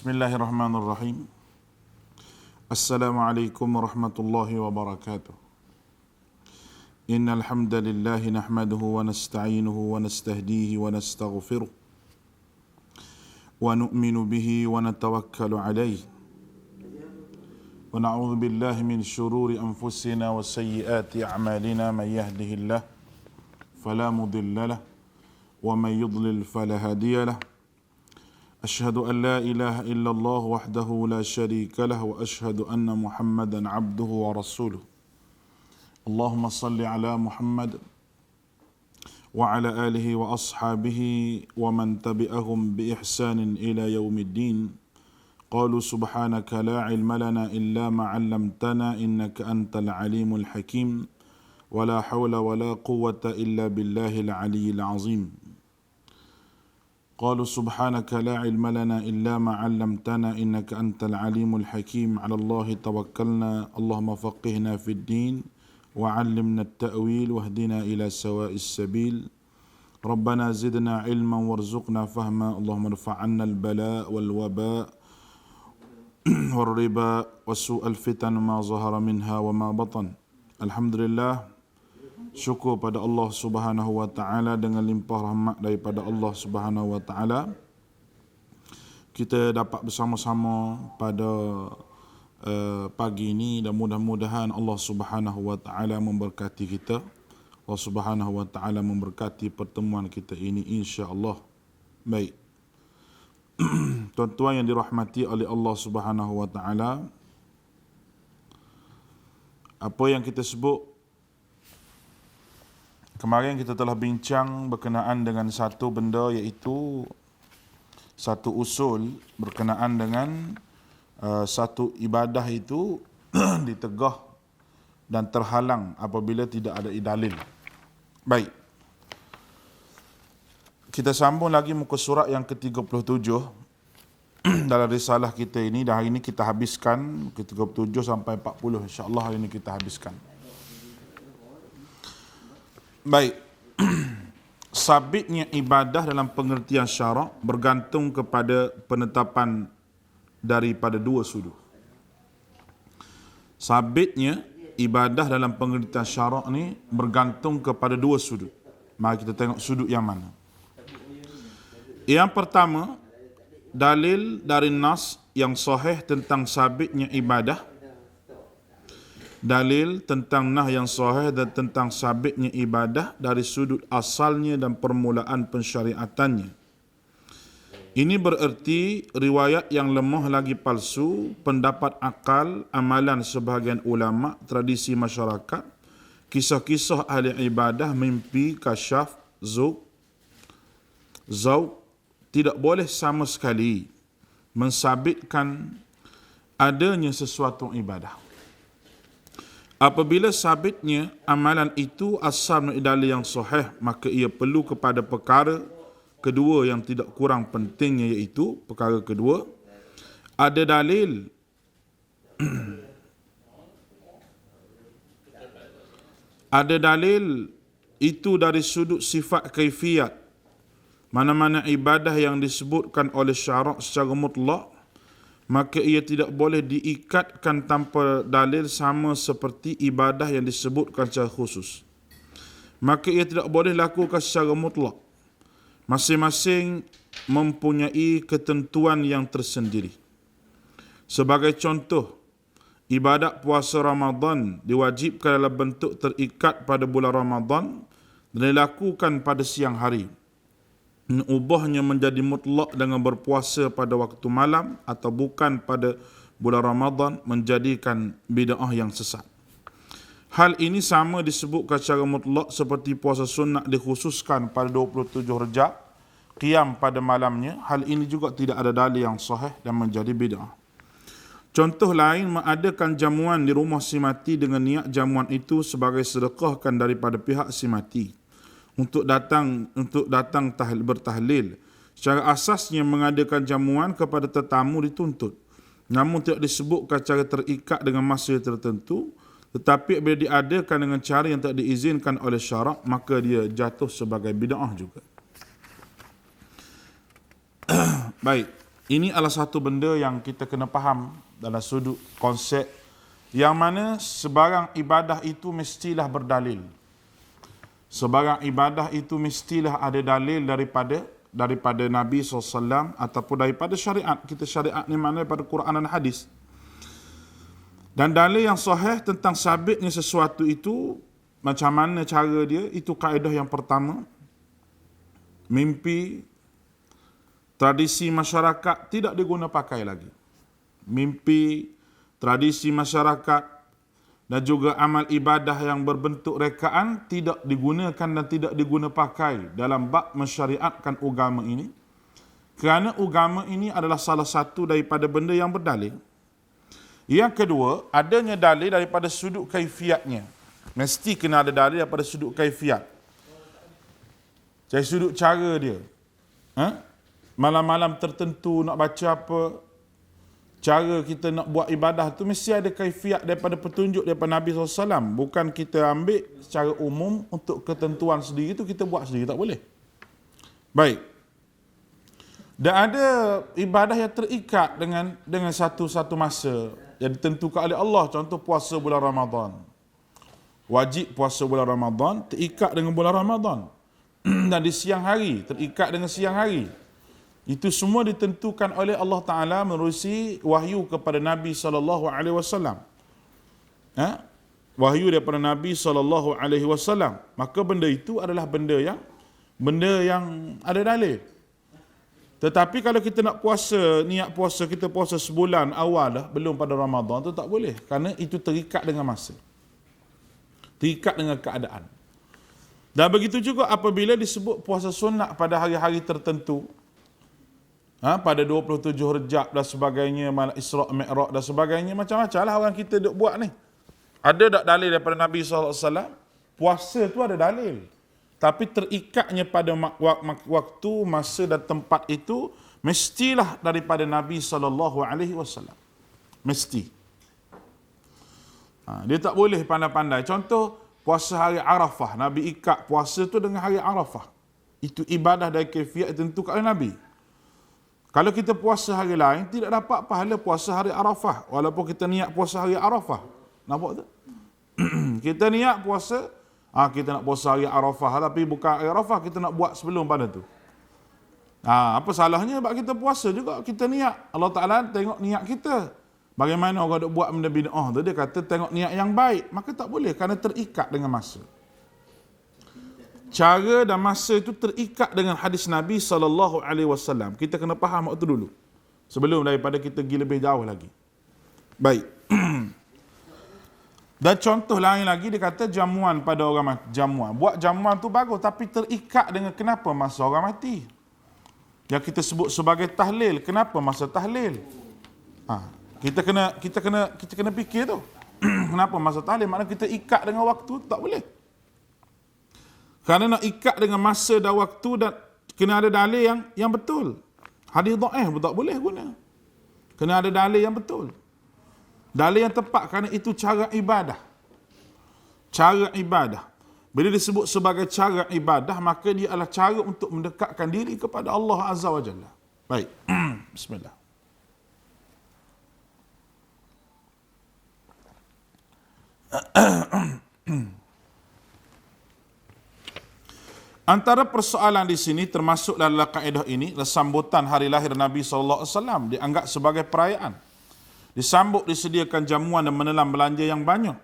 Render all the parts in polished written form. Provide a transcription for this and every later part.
Bismillahirrahmanirrahim. Assalamualaikum warahmatullahi wabarakatuh. Innal hamdalillah nahmaduhu wa nasta'inuhu wa nastahdihi wa nastaghfiruh wa nu'minu bihi wa natawakkalu alayhi wa na'udzu billahi min shururi anfusina wa sayyiati a'malina man yahdihillah fala mudilla lahu wa man yudlil fala hadiya lahu. أشهد أن لا إله إلا الله وحده لا شريك له وأشهد أن محمدا عبده ورسوله اللهم صل على محمد وعلى آله وأصحابه ومن تبعهم بإحسان إلى يوم الدين قالوا سبحانك لا علم لنا إلا ما علمتنا إنك أنت العليم الحكيم ولا حول ولا قوة إلا بالله العلي العظيم قالوا سبحانك لا علم لنا إلا ما علمتنا إنك أنت العليم الحكيم على الله توكلنا اللهم فقهنا في الدين وعلمنا التأويل واهدنا إلى سواء السبيل ربنا زدنا علما وارزقنا فهما اللهم ارفع عنا البلاء والوباء والربا وسوء الفتن ما ظهر منها وما بطن. الحمد لله, syukur pada Allah Subhanahu wa taala dengan limpah rahmat daripada Allah Subhanahu wa taala kita dapat bersama-sama pada pagi ini dan mudah-mudahan Allah Subhanahu wa taala memberkati kita. Allah Subhanahu wa taala memberkati pertemuan kita ini insya-Allah. Baik. Tuan-tuan yang dirahmati oleh Allah Subhanahu wa taala, apa yang kita sebut kemarin, kita telah bincang berkenaan dengan satu benda, iaitu satu usul berkenaan dengan satu ibadah itu ditegah dan terhalang apabila tidak ada dalil. Baik. Kita sambung lagi muka surat yang ke-37 dalam risalah kita ini, dan hari ini kita habiskan ke-37 sampai 40, insya-Allah hari ini kita habiskan. Baik, sabitnya ibadah dalam pengertian syarak bergantung kepada penetapan daripada dua sudut. Sabitnya ibadah dalam pengertian syarak ni bergantung kepada dua sudut. Mari kita tengok sudut yang mana. Yang pertama, dalil dari nas yang sahih tentang sabitnya ibadah. Dalil tentang nah yang sahih dan tentang sabitnya ibadah dari sudut asalnya dan permulaan pensyariatannya. Ini bererti riwayat yang lemah lagi palsu, pendapat akal, amalan sebahagian ulama, tradisi masyarakat, kisah-kisah ahli ibadah, mimpi, kasyaf, zauq tidak boleh sama sekali mensabitkan adanya sesuatu ibadah. Apabila sabitnya amalan itu asal dari dalil yang sahih, maka ia perlu kepada perkara kedua yang tidak kurang pentingnya, iaitu perkara kedua, ada dalil ada dalil itu dari sudut sifat kaifiat. Mana-mana ibadah yang disebutkan oleh syarak secara mutlak, maka ia tidak boleh diikatkan tanpa dalil sama seperti ibadah yang disebutkan secara khusus. Maka ia tidak boleh lakukan secara mutlak. Masing-masing mempunyai ketentuan yang tersendiri. Sebagai contoh, ibadat puasa Ramadan diwajibkan dalam bentuk terikat pada bulan Ramadan dan dilakukan pada siang hari. Ubahnya menjadi mutlak dengan berpuasa pada waktu malam atau bukan pada bulan Ramadan menjadikan bid'ah yang sesat. Hal ini sama disebutkan secara mutlak seperti puasa sunat dikhususkan pada 27 Rejab, qiyam pada malamnya. Hal ini juga tidak ada dalil yang sahih dan menjadi bid'ah. Contoh lain, mengadakan jamuan di rumah si mati dengan niat jamuan itu sebagai sedekahkan daripada pihak si mati untuk datang bertahlil. Secara asasnya mengadakan jamuan kepada tetamu dituntut, namun tidak disebutkan cara terikat dengan masa tertentu. Tetapi bila diadakan dengan cara yang tak diizinkan oleh syarak, maka dia jatuh sebagai bid'ah juga. Baik, Ini adalah satu benda yang kita kena faham dalam sudut konsep yang mana sebarang ibadah itu mestilah berdalil. Sebarang ibadah itu mestilah ada dalil daripada Nabi SAW ataupun daripada syariat. Kita syariat ni mana daripada Quran dan hadis. Dan dalil yang sahih tentang sabitnya sesuatu itu, macam mana cara dia, itu kaedah yang pertama. Mimpi, tradisi masyarakat tidak diguna pakai lagi. Mimpi, tradisi masyarakat dan juga amal ibadah yang berbentuk rekaan tidak digunakan dan tidak diguna pakai dalam bab mensyariatkan agama ini. Kerana agama ini adalah salah satu daripada benda yang berdalil. Yang kedua, adanya dalil daripada sudut kaifiatnya. Mesti kena ada dalil daripada sudut kaifiat. Dari sudut cara dia. Malam-malam tertentu nak baca apa, cara kita nak buat ibadah tu mesti ada kaifiat daripada petunjuk daripada Nabi SAW. Bukan kita ambil secara umum untuk ketentuan sendiri tu kita buat sendiri, tak boleh. Baik. Dan ada ibadah yang terikat dengan satu masa yang ditentukan oleh Allah. Contoh puasa bulan Ramadan. Wajib puasa bulan Ramadan, terikat dengan bulan Ramadan. Dan di siang hari, terikat dengan siang hari. Itu semua ditentukan oleh Allah Ta'ala menerusi wahyu kepada Nabi SAW. Wahyu daripada Nabi SAW. Maka benda itu adalah benda yang ada dalil. Tetapi kalau kita nak puasa, niat puasa, kita puasa sebulan awal dah, belum pada Ramadan, tu tak boleh. Kerana itu terikat dengan masa. Terikat dengan keadaan. Dan begitu juga apabila disebut puasa sunat pada hari-hari tertentu, pada 27 Rejab dan sebagainya, malam Isra' Mi'raj dan sebagainya, macam-macam lah orang kita duk buat ni. Ada tak dalil daripada Nabi SAW? Puasa tu ada dalil. Tapi terikatnya pada waktu, masa dan tempat itu, mestilah daripada Nabi SAW. Mesti. Dia tak boleh pandai-pandai. Contoh, puasa hari Arafah. Nabi ikat puasa tu dengan hari Arafah. Itu ibadah dari kaifiat ditentukan oleh Nabi. Kalau kita puasa hari lain, tidak dapat pahala puasa hari Arafah. Walaupun kita niat puasa hari Arafah. Nampak tu? Kita niat puasa, kita nak puasa hari Arafah. Tapi bukan hari Arafah, kita nak buat sebelum pada tu. Apa salahnya sebab kita puasa juga, kita niat. Allah Ta'ala tengok niat kita. Bagaimana orang duk buat benda bid'ah tu, dia kata tengok niat yang baik. Maka tak boleh, kerana terikat dengan masa. Cara dan masa itu terikat dengan hadis Nabi SAW. Kita kena faham waktu dulu. Sebelum daripada kita pergi lebih jauh lagi. Baik. Dan contoh lain lagi, dia kata jamuan pada orang mati. Jamuan. Buat jamuan tu bagus, tapi terikat dengan kenapa masa orang mati. Yang kita sebut sebagai tahlil. Kenapa masa tahlil? Kita kena fikir tu. Kenapa masa tahlil? Maknanya kita ikat dengan waktu, tak boleh. Kerana nak ikat dengan masa dan waktu, dan kena ada dalil yang betul. Hadis dhaif pun tak boleh guna. Kena ada dalil yang betul. Dalil yang tepat, kerana itu cara ibadah. Cara ibadah. Bila disebut sebagai cara ibadah, maka dia adalah cara untuk mendekatkan diri kepada Allah Azza wa Jalla. Baik. Bismillah. Antara persoalan di sini termasuk dalam kaedah ini, sambutan hari lahir Nabi SAW dianggap sebagai perayaan. Disambut, disediakan jamuan dan menelan belanja yang banyak.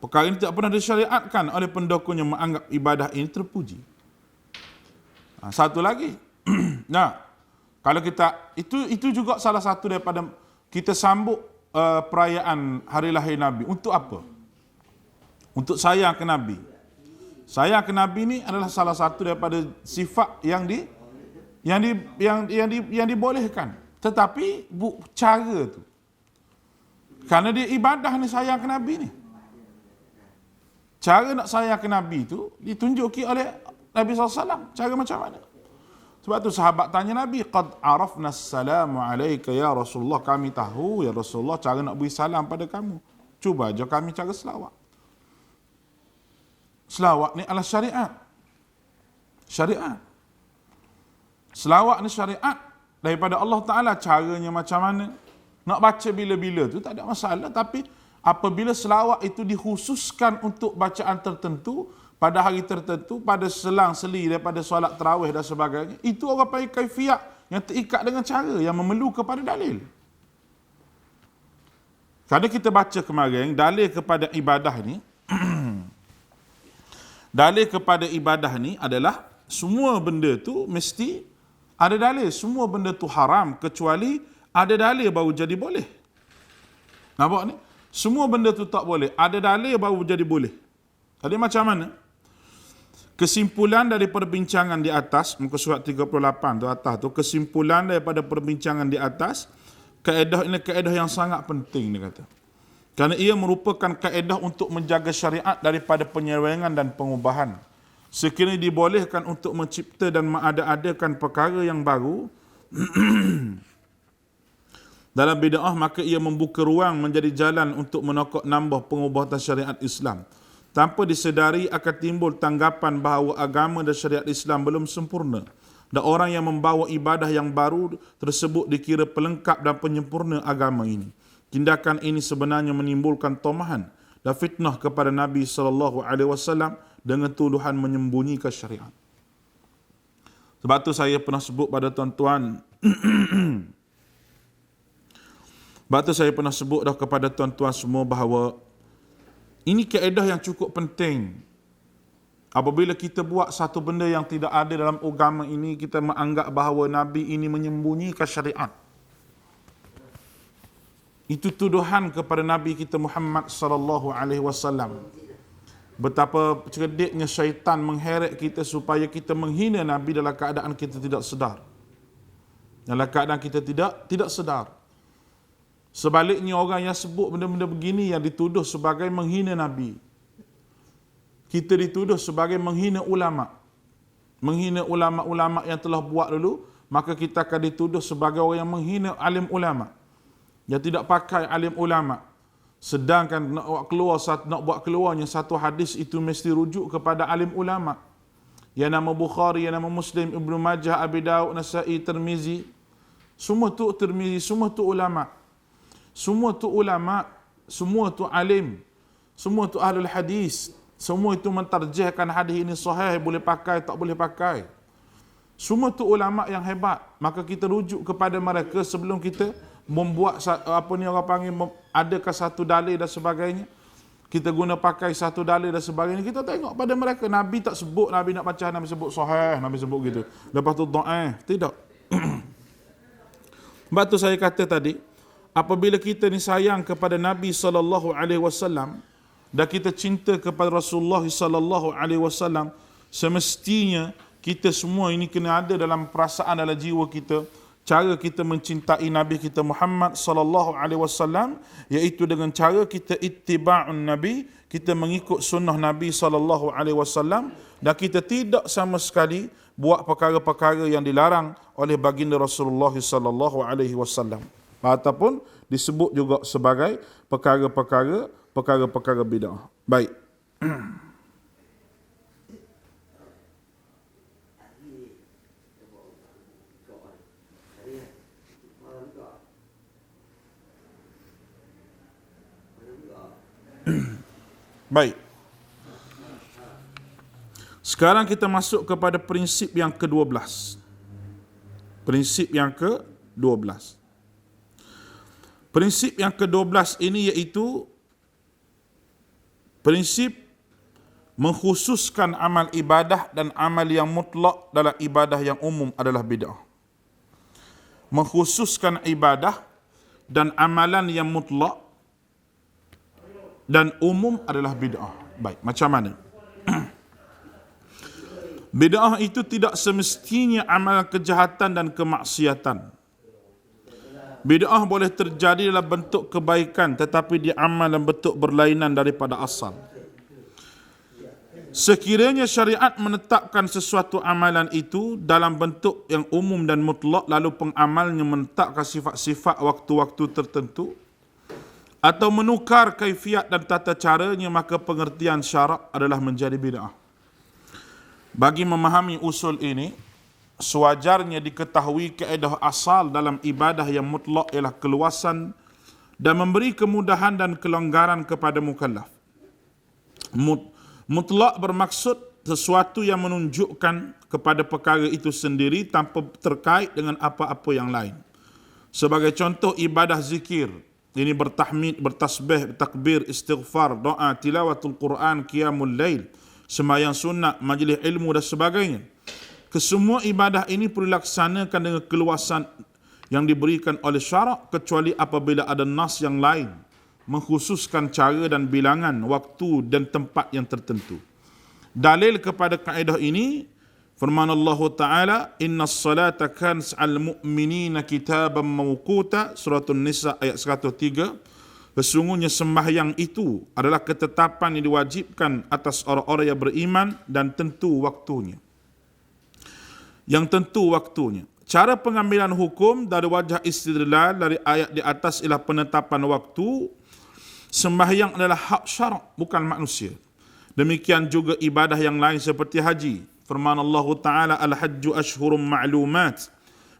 Perkara ini tidak pernah disyariatkan oleh pendokunya, menganggap ibadah ini terpuji. Satu lagi. Kalau kita, itu juga salah satu daripada kita sambut perayaan hari lahir Nabi. Untuk apa? Untuk sayang ke Nabi. Sayang ke Nabi ni adalah salah satu daripada sifat yang dibolehkan. Tetapi cara tu. Kerana dia ibadah ni sayang ke Nabi ni. Cara nak sayang ke Nabi tu ditunjuki oleh Nabi SAW. Cara macam mana? Sebab tu sahabat tanya Nabi, "Qad arafna assalamu alayka ya Rasulullah." Kami tahu ya Rasulullah cara nak beri salam pada kamu. Cuba aja kami cara selawat. Selawat ni adalah syariat. Syariat. Selawat ni syariat. daripada Allah Ta'ala. Caranya macam mana? Nak baca bila-bila tu tak ada masalah. Tapi apabila selawat itu dikhususkan untuk bacaan tertentu, pada hari tertentu, pada selang-seli daripada solat tarawih dan sebagainya, itu orang panggil kaifiat yang terikat dengan cara, yang memerlu kepada dalil. Kerana kita baca kemarin, dalil kepada ibadah ni, dalil kepada ibadah ni adalah semua benda tu mesti ada dalil. Semua benda tu haram kecuali ada dalil baru jadi boleh. Nampak ni? Semua benda tu tak boleh. Ada dalil baru jadi boleh. Tadi macam mana? Kesimpulan daripada perbincangan di atas, muka surat 38 tu atas tu, kesimpulan daripada perbincangan di atas, kaedah ini kaedah yang sangat penting, dia kata. Kerana ia merupakan kaedah untuk menjaga syariat daripada penyelewengan dan pengubahan. Sekiranya dibolehkan untuk mencipta dan mengada-adakan perkara yang baru dalam bid'ah, maka ia membuka ruang menjadi jalan untuk menokok nambah pengubatan syariat Islam. Tanpa disedari akan timbul tanggapan bahawa agama dan syariat Islam belum sempurna. Dan orang yang membawa ibadah yang baru tersebut dikira pelengkap dan penyempurna agama ini. Tindakan ini sebenarnya menimbulkan tomahan dan fitnah kepada Nabi SAW dengan tuduhan menyembunyikan syariat. Sebab tu saya pernah sebut pada tuan-tuan, sebab tu saya pernah sebut dah kepada tuan-tuan semua bahawa ini kaedah yang cukup penting. Apabila kita buat satu benda yang tidak ada dalam agama ini, kita menganggap bahawa Nabi ini menyembunyikan syariat. Itu tuduhan kepada Nabi kita Muhammad sallallahu alaihi wasallam. Betapa cerdiknya syaitan mengheret kita supaya kita menghina Nabi dalam keadaan kita tidak sedar. Dalam keadaan kita tidak sedar. Sebaliknya orang yang sebut benda-benda begini yang dituduh sebagai menghina Nabi. Kita dituduh sebagai menghina ulama. Menghina ulama-ulama yang telah buat dulu, maka kita akan dituduh sebagai orang yang menghina alim ulama. Yang tidak pakai alim ulama. Sedangkan nak buat keluarnya satu hadis itu mesti rujuk kepada alim ulama. Yang nama Bukhari, yang nama Muslim, Ibnu Majah, Abi Daud, Nasai, Tirmizi. Semua tu Tirmizi, semua tu ulama. Semua tu ulama, semua tu alim, semua tu ahlul hadis, semua itu mentarjihkan hadis ini sahih, boleh pakai, tak boleh pakai. Semua tu ulama yang hebat. Maka kita rujuk kepada mereka sebelum kita membuat apa ni orang panggil, adakah satu dalil dan sebagainya. Kita guna pakai satu dalil dan sebagainya. Kita tengok pada mereka, Nabi tak sebut, Nabi nak baca, Nabi sebut sahih, Nabi sebut gitu. Lepas tu dhaif, tidak. Sebab tu saya kata tadi, apabila kita ni sayang kepada Nabi SAW dan kita cinta kepada Rasulullah SAW, semestinya kita semua ini kena ada dalam perasaan, dalam jiwa kita, cara kita mencintai Nabi kita Muhammad SAW, iaitu dengan cara kita ittiba'un Nabi, kita mengikut sunnah Nabi SAW, dan kita tidak sama sekali buat perkara-perkara yang dilarang oleh baginda Rasulullah SAW. Ataupun disebut juga sebagai perkara-perkara bid'ah. Baik. Baik. Sekarang kita masuk kepada prinsip yang ke-12. Prinsip yang ke-12. Prinsip yang ke-12 ini iaitu prinsip mengkhususkan amal ibadah dan amal yang mutlak dalam ibadah yang umum adalah bid'ah. Mengkhususkan ibadah dan amalan yang mutlak dan umum adalah bid'ah. Baik, macam mana? Bid'ah itu tidak semestinya amalan kejahatan dan kemaksiatan. Bid'ah boleh terjadi dalam bentuk kebaikan tetapi dia amal dalam bentuk berlainan daripada asal. Sekiranya syariat menetapkan sesuatu amalan itu dalam bentuk yang umum dan mutlak, lalu pengamalnya menetapkan sifat-sifat waktu-waktu tertentu atau menukar kaifiat dan tata caranya, maka pengertian syarak adalah menjadi bid'ah. Bagi memahami usul ini, sewajarnya diketahui kaedah asal dalam ibadah yang mutlak ialah keluasan dan memberi kemudahan dan kelonggaran kepada mukallaf. Mutlak bermaksud sesuatu yang menunjukkan kepada perkara itu sendiri tanpa terkait dengan apa-apa yang lain. Sebagai contoh, ibadah zikir, ini bertahmid, bertasbih, takbir, istighfar, doa, tilawatul Quran, qiyamul lail, sembahyang sunat, majlis ilmu dan sebagainya. Kesemua ibadah ini perlu dilaksanakan dengan keluasan yang diberikan oleh syarak, kecuali apabila ada nas yang lain mengkhususkan cara dan bilangan, waktu dan tempat yang tertentu. Dalil kepada kaedah ini firman Allah Ta'ala, innas salata kanat 'alal mu'minina kitaban mawquta, surah An-Nisa ayat 103. Sesungguhnya sembahyang itu adalah ketetapan yang diwajibkan atas orang-orang yang beriman dan tentu waktunya. Yang tentu waktunya. Cara pengambilan hukum dari wajah istidlal dari ayat di atas ialah penetapan waktu. Sembahyang adalah hak syarak, bukan manusia. Demikian juga ibadah yang lain seperti haji. Firman Allah Ta'ala, al-hajju ashhurum ma'lumat.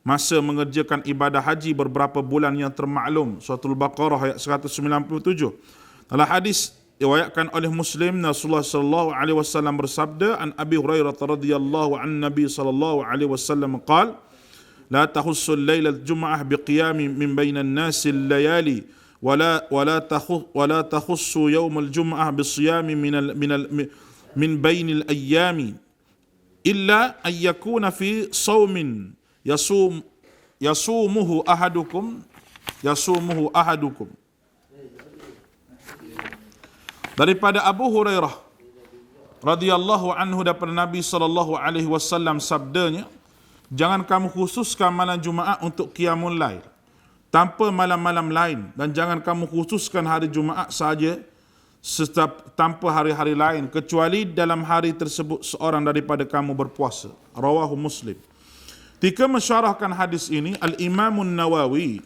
Masa mengerjakan ibadah haji beberapa bulan yang termaklum. Surah Al-Baqarah ayat 197. Dalam hadis diriwayatkan oleh Muslim, Rasulullah sallallahu alaihi wasallam bersabda, an Abi Hurairah radhiyallahu an Nabi sallallahu alaihi wasallam qala, la tahussu al-laila al-jum'ah biqiyami min bainan nasi al-layali ولا تخص يوم الجمعة بالصيام من بين الأيام إلا أن يكون في صوم يصومه أحدكم. Daripada Abu Hurairah radhiyallahu anhu daripada Nabi sallallahu alaihi wasallam sabdanya, jangan kamu khususkan malam Jumaat untuk qiyamul lail tanpa malam-malam lain, dan jangan kamu khususkan hari Jumaat saja tanpa hari-hari lain, kecuali dalam hari tersebut seorang daripada kamu berpuasa. Rawahu Muslim. Ketika mensyarahkan hadis ini, Al-Imam Nawawi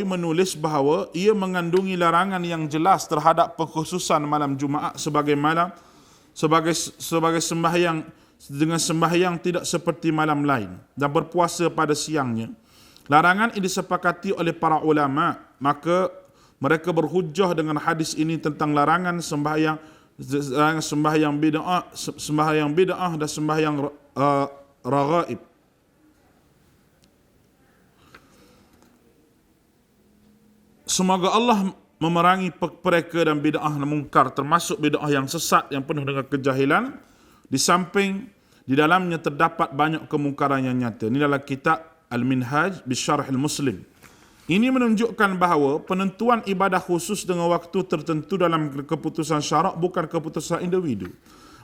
menulis bahawa ia mengandungi larangan yang jelas terhadap pengkhususan malam Jumaat sebagai sembahyang dengan sembahyang tidak seperti malam lain dan berpuasa pada siangnya. Larangan ini disepakati oleh para ulama, maka mereka berhujjah dengan hadis ini tentang larangan sembahyang bid'ah dan sembahyang raghaib. Semoga Allah memerangi mereka dan bid'ah dan mungkar, termasuk bid'ah yang sesat yang penuh dengan kejahilan, di samping di dalamnya terdapat banyak kemungkaran yang nyata. Ini adalah kitab Al-Minhaj Bisyarh Al-Muslim. Ini menunjukkan bahawa penentuan ibadah khusus dengan waktu tertentu dalam keputusan syarak bukan keputusan individu.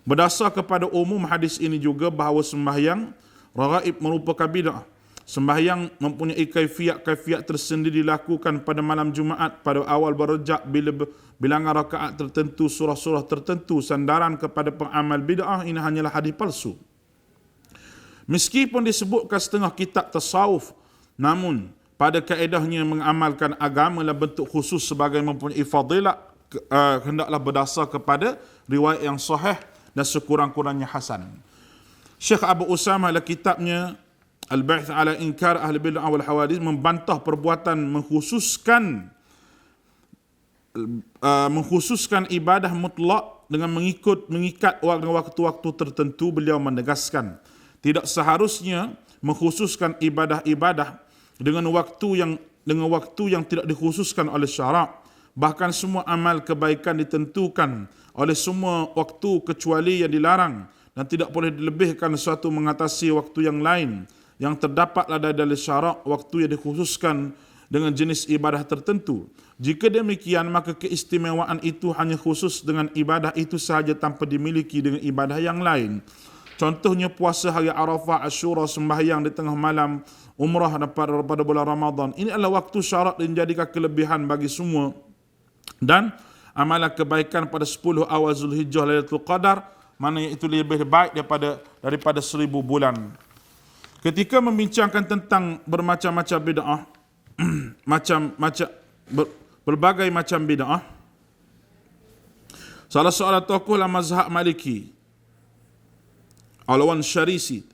Berdasar kepada umum hadis ini juga bahawa sembahyang raghaib merupakan bid'ah. Sembahyang mempunyai kaifiat tersendiri dilakukan pada malam Jumaat pada awal berrejak bila bilangan rakaat tertentu, surah-surah tertentu. Sandaran kepada pengamal bid'ah ini hanyalah hadis palsu. Meskipun disebutkan setengah kitab tasawuf, namun pada kaedahnya mengamalkan agama dalam bentuk khusus sebagai mempunyai fadilat, hendaklah berdasar kepada riwayat yang sahih dan sekurang-kurangnya hasan. Syekh Abu Usamah dalam kitabnya Al-Ba'th ala Inkar Ahli Bid'ah wal Hawadith membantah perbuatan mengkhususkan ibadah mutlak dengan mengikat waktu-waktu tertentu. Beliau menegaskan, tidak seharusnya mengkhususkan ibadah-ibadah dengan waktu yang tidak dikhususkan oleh syarak. Bahkan semua amal kebaikan ditentukan oleh semua waktu kecuali yang dilarang, dan tidak boleh dilebihkan sesuatu mengatasi waktu yang lain. Yang terdapatlah dari syarak waktu yang dikhususkan dengan jenis ibadah tertentu. Jika demikian, maka keistimewaan itu hanya khusus dengan ibadah itu sahaja tanpa dimiliki dengan ibadah yang lain. Contohnya puasa hari Arafah, Asyura, sembahyang di tengah malam, umrah pada bulan Ramadan. Ini adalah waktu syarat dan menjadikan kelebihan bagi semua. Dan amalan kebaikan pada 10 awal Zulhijjah Lailatul Qadar, mana itu lebih baik daripada 1000 bulan. Ketika membincangkan tentang bermacam-macam bid'ah, berbagai macam bid'ah, salah seorang tokoh dalam mazhab Maliki Alawan Syarisi.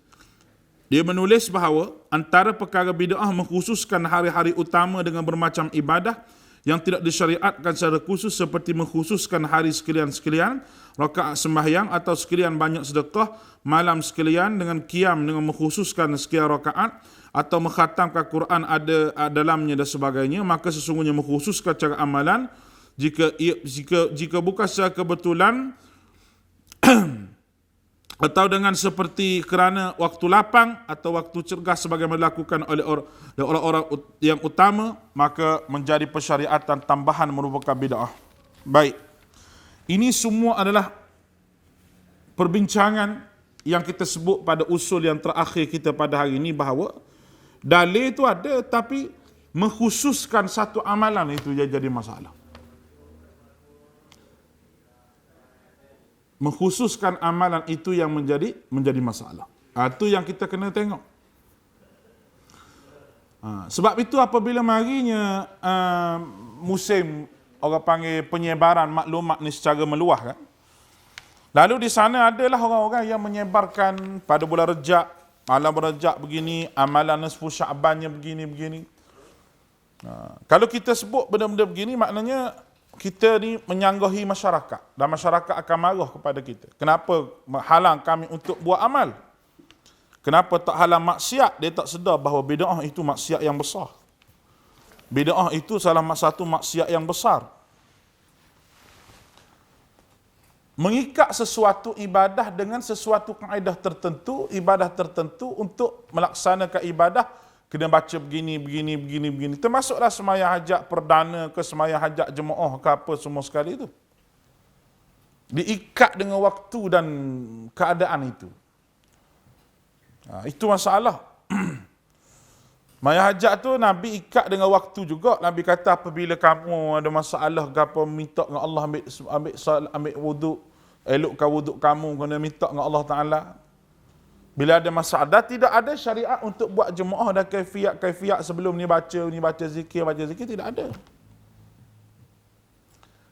Dia menulis bahawa antara perkara bid'ah mengkhususkan hari-hari utama dengan bermacam ibadah yang tidak disyariatkan secara khusus seperti mengkhususkan hari sekalian-sekalian, rakaat sembahyang atau sekalian banyak sedekah, malam sekalian dengan qiyam dengan mengkhususkan sekian rakaat atau mengkhatamkan Quran ada dalamnya dan sebagainya, maka sesungguhnya mengkhususkan cara amalan jika bukan secara kebetulan atau dengan seperti kerana waktu lapang atau waktu cergas sebagaimana dilakukan oleh orang-orang yang utama, maka menjadi persyariatan tambahan merupakan bid'ah. Baik. Ini semua adalah perbincangan yang kita sebut pada usul yang terakhir kita pada hari ini, bahawa dalil itu ada tapi mengkhususkan satu amalan itu jadi masalah. Mengkhususkan amalan itu yang menjadi masalah. Itu yang kita kena tengok. Sebab itu apabila marinya musim orang panggil penyebaran maklumat ni secara meluas kan. Lalu di sana adalah orang-orang yang menyebarkan pada bulan Rejab, malam Rejab begini, amalan nisfu Sya'bannya begini. Kalau kita sebut benda-benda begini, maknanya kita ni menyanggahi masyarakat dan masyarakat akan marah kepada kita. Kenapa halang kami untuk buat amal? Kenapa tak halang maksiat? Dia tak sedar bahawa bid'ah itu maksiat yang besar. Bid'ah itu salah satu maksiat yang besar. Mengikat sesuatu ibadah dengan sesuatu kaedah tertentu, ibadah tertentu untuk melaksanakan ibadah kena baca begini. Termasuklah sembahyang hajat perdana ke sembahyang hajat jemaah ke apa semua sekali itu. Diikat dengan waktu dan keadaan itu. Itu masalah. Sembahyang hajat tu Nabi ikat dengan waktu juga. Nabi kata apabila kamu ada masalah ke apa, minta dengan Allah, ambil wuduk, elokkan wuduk kamu, kena minta dengan Allah Ta'ala. Bila ada masalah, tidak ada syariat untuk buat jemaah dan kaifiat sebelum ni baca zikir, tidak ada.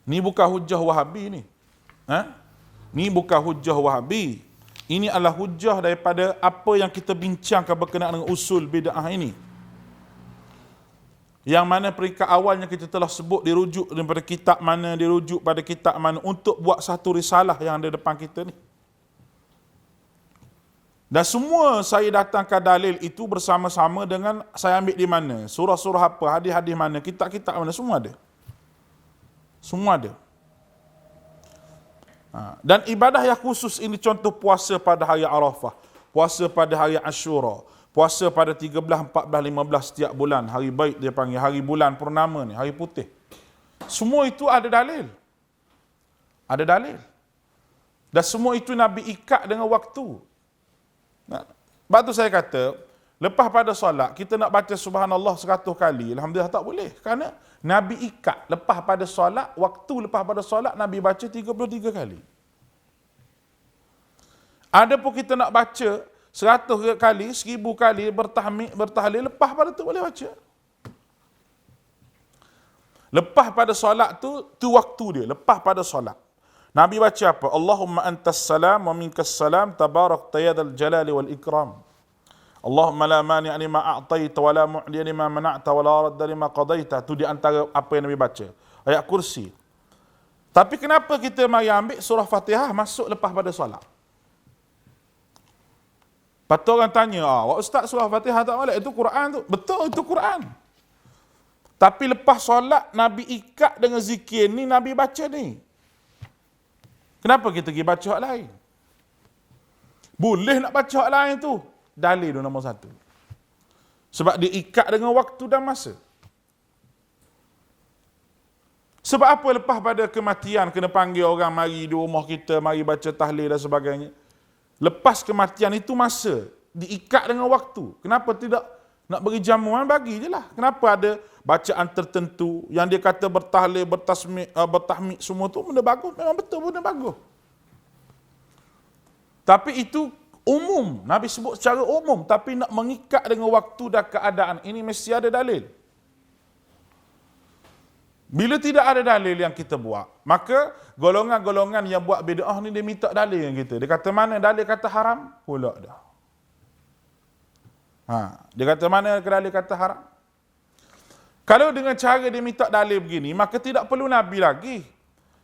Ni bukan hujah Wahabi ni. Ni bukan hujah Wahabi. Ini adalah hujah daripada apa yang kita bincangkan berkenaan dengan usul bid'ah ini. Yang mana peringkat awalnya kita telah sebut dirujuk daripada kitab mana untuk buat satu risalah yang ada depan kita ni. Dan semua saya datangkan dalil itu bersama-sama dengan saya ambil di mana, surah-surah apa, hadis-hadis mana, kitab-kitab mana, semua ada. Semua ada. Dan ibadah yang khusus ini contoh puasa pada hari Arafah, puasa pada hari Ashura, puasa pada 13, 14, 15 setiap bulan, hari baik dia panggil, hari bulan purnama ni, hari putih. Semua itu ada dalil. Ada dalil. Dan semua itu Nabi ikat dengan waktu. Sebab tu saya kata, lepas pada solat, kita nak baca subhanallah 100 kali, alhamdulillah tak boleh. Kerana Nabi ikat, lepas pada solat, waktu lepas pada solat, Nabi baca 33 kali. Ada pun kita nak baca 100 kali, 1000 kali, bertahlil, lepas pada tu boleh baca. Lepas pada solat tu waktu dia, lepas pada solat. Nabi baca apa? Allahumma antas salam wa minkas salam tabarak tayadal jalali wal ikram. Allahumma la mani'a lima a'taita wa la mu'liya lima mana'ta wa la radda lima qadaita. Itu di antara apa yang Nabi baca. Ayat kursi. Tapi kenapa kita mari ambil surah Fatihah masuk lepas pada solat? Patut orang tanya, Ustaz surah Fatihah tak boleh? Itu Quran tu. Betul, itu Quran. Tapi lepas solat Nabi ikat dengan zikir ni, Nabi baca ni. Kenapa kita pergi baca hak lain? Boleh nak baca hak lain tu. Dalil tu nombor 1. Sebab dia ikat dengan waktu dan masa. Sebab apa lepas pada kematian kena panggil orang mari di rumah kita, mari baca tahlil dan sebagainya. Lepas kematian itu masa. Diikat dengan waktu. Kenapa tidak nak bagi jamuan? Bagi je lah. Kenapa ada bacaan tertentu yang dia kata bertahlil, bertahmid semua tu benda bagus, memang betul benda bagus. Tapi itu umum, Nabi sebut secara umum, tapi nak mengikat dengan waktu dan keadaan ini mesti ada dalil. Bila tidak ada dalil yang kita buat, maka golongan-golongan yang buat bid'ah ni dia minta dalil yang kita. Dia kata mana dalil kata haram? Pula dah. Dia kata mana dalil kata haram? Kalau dengan cara dia minta dalil begini, maka tidak perlu Nabi lagi.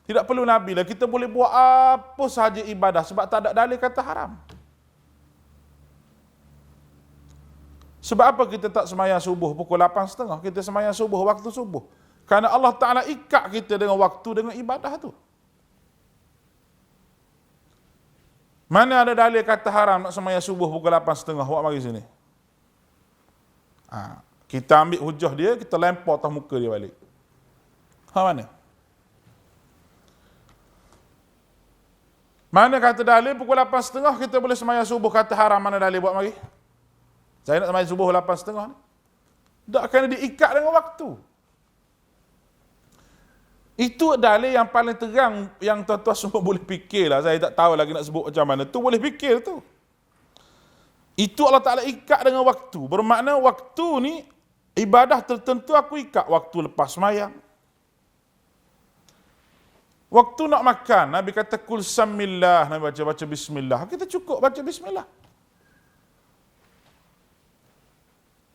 Tidak perlu Nabi lagi. Kita boleh buat apa sahaja ibadah sebab tak ada dalil kata haram. Sebab apa kita tak semayang subuh pukul 8.30? Kita semayang subuh waktu subuh. Kerana Allah Ta'ala ikat kita dengan waktu, dengan ibadah tu. Mana ada dalil kata haram nak semayang subuh pukul 8.30? Awak mari sini. Kita ambil hujah dia, kita lempar atas muka dia balik. Mana? Mana kata dalil pukul 8.30 kita boleh semayang subuh, kata haram, mana dalil buat mari? Saya nak semayang subuh 8.30 ni. Tak, kerana diikat dengan waktu. Itu dalil yang paling terang yang tuan-tuan semua boleh fikirlah. Saya tak tahu lagi nak sebut macam mana. Tu boleh fikir tu. Itu Allah Ta'ala ikat dengan waktu. Bermakna waktu ni ibadah tertentu aku ikat. Waktu lepas semayang. Waktu nak makan, Nabi kata kul samillah, Nabi baca bismillah. Kita cukup baca bismillah.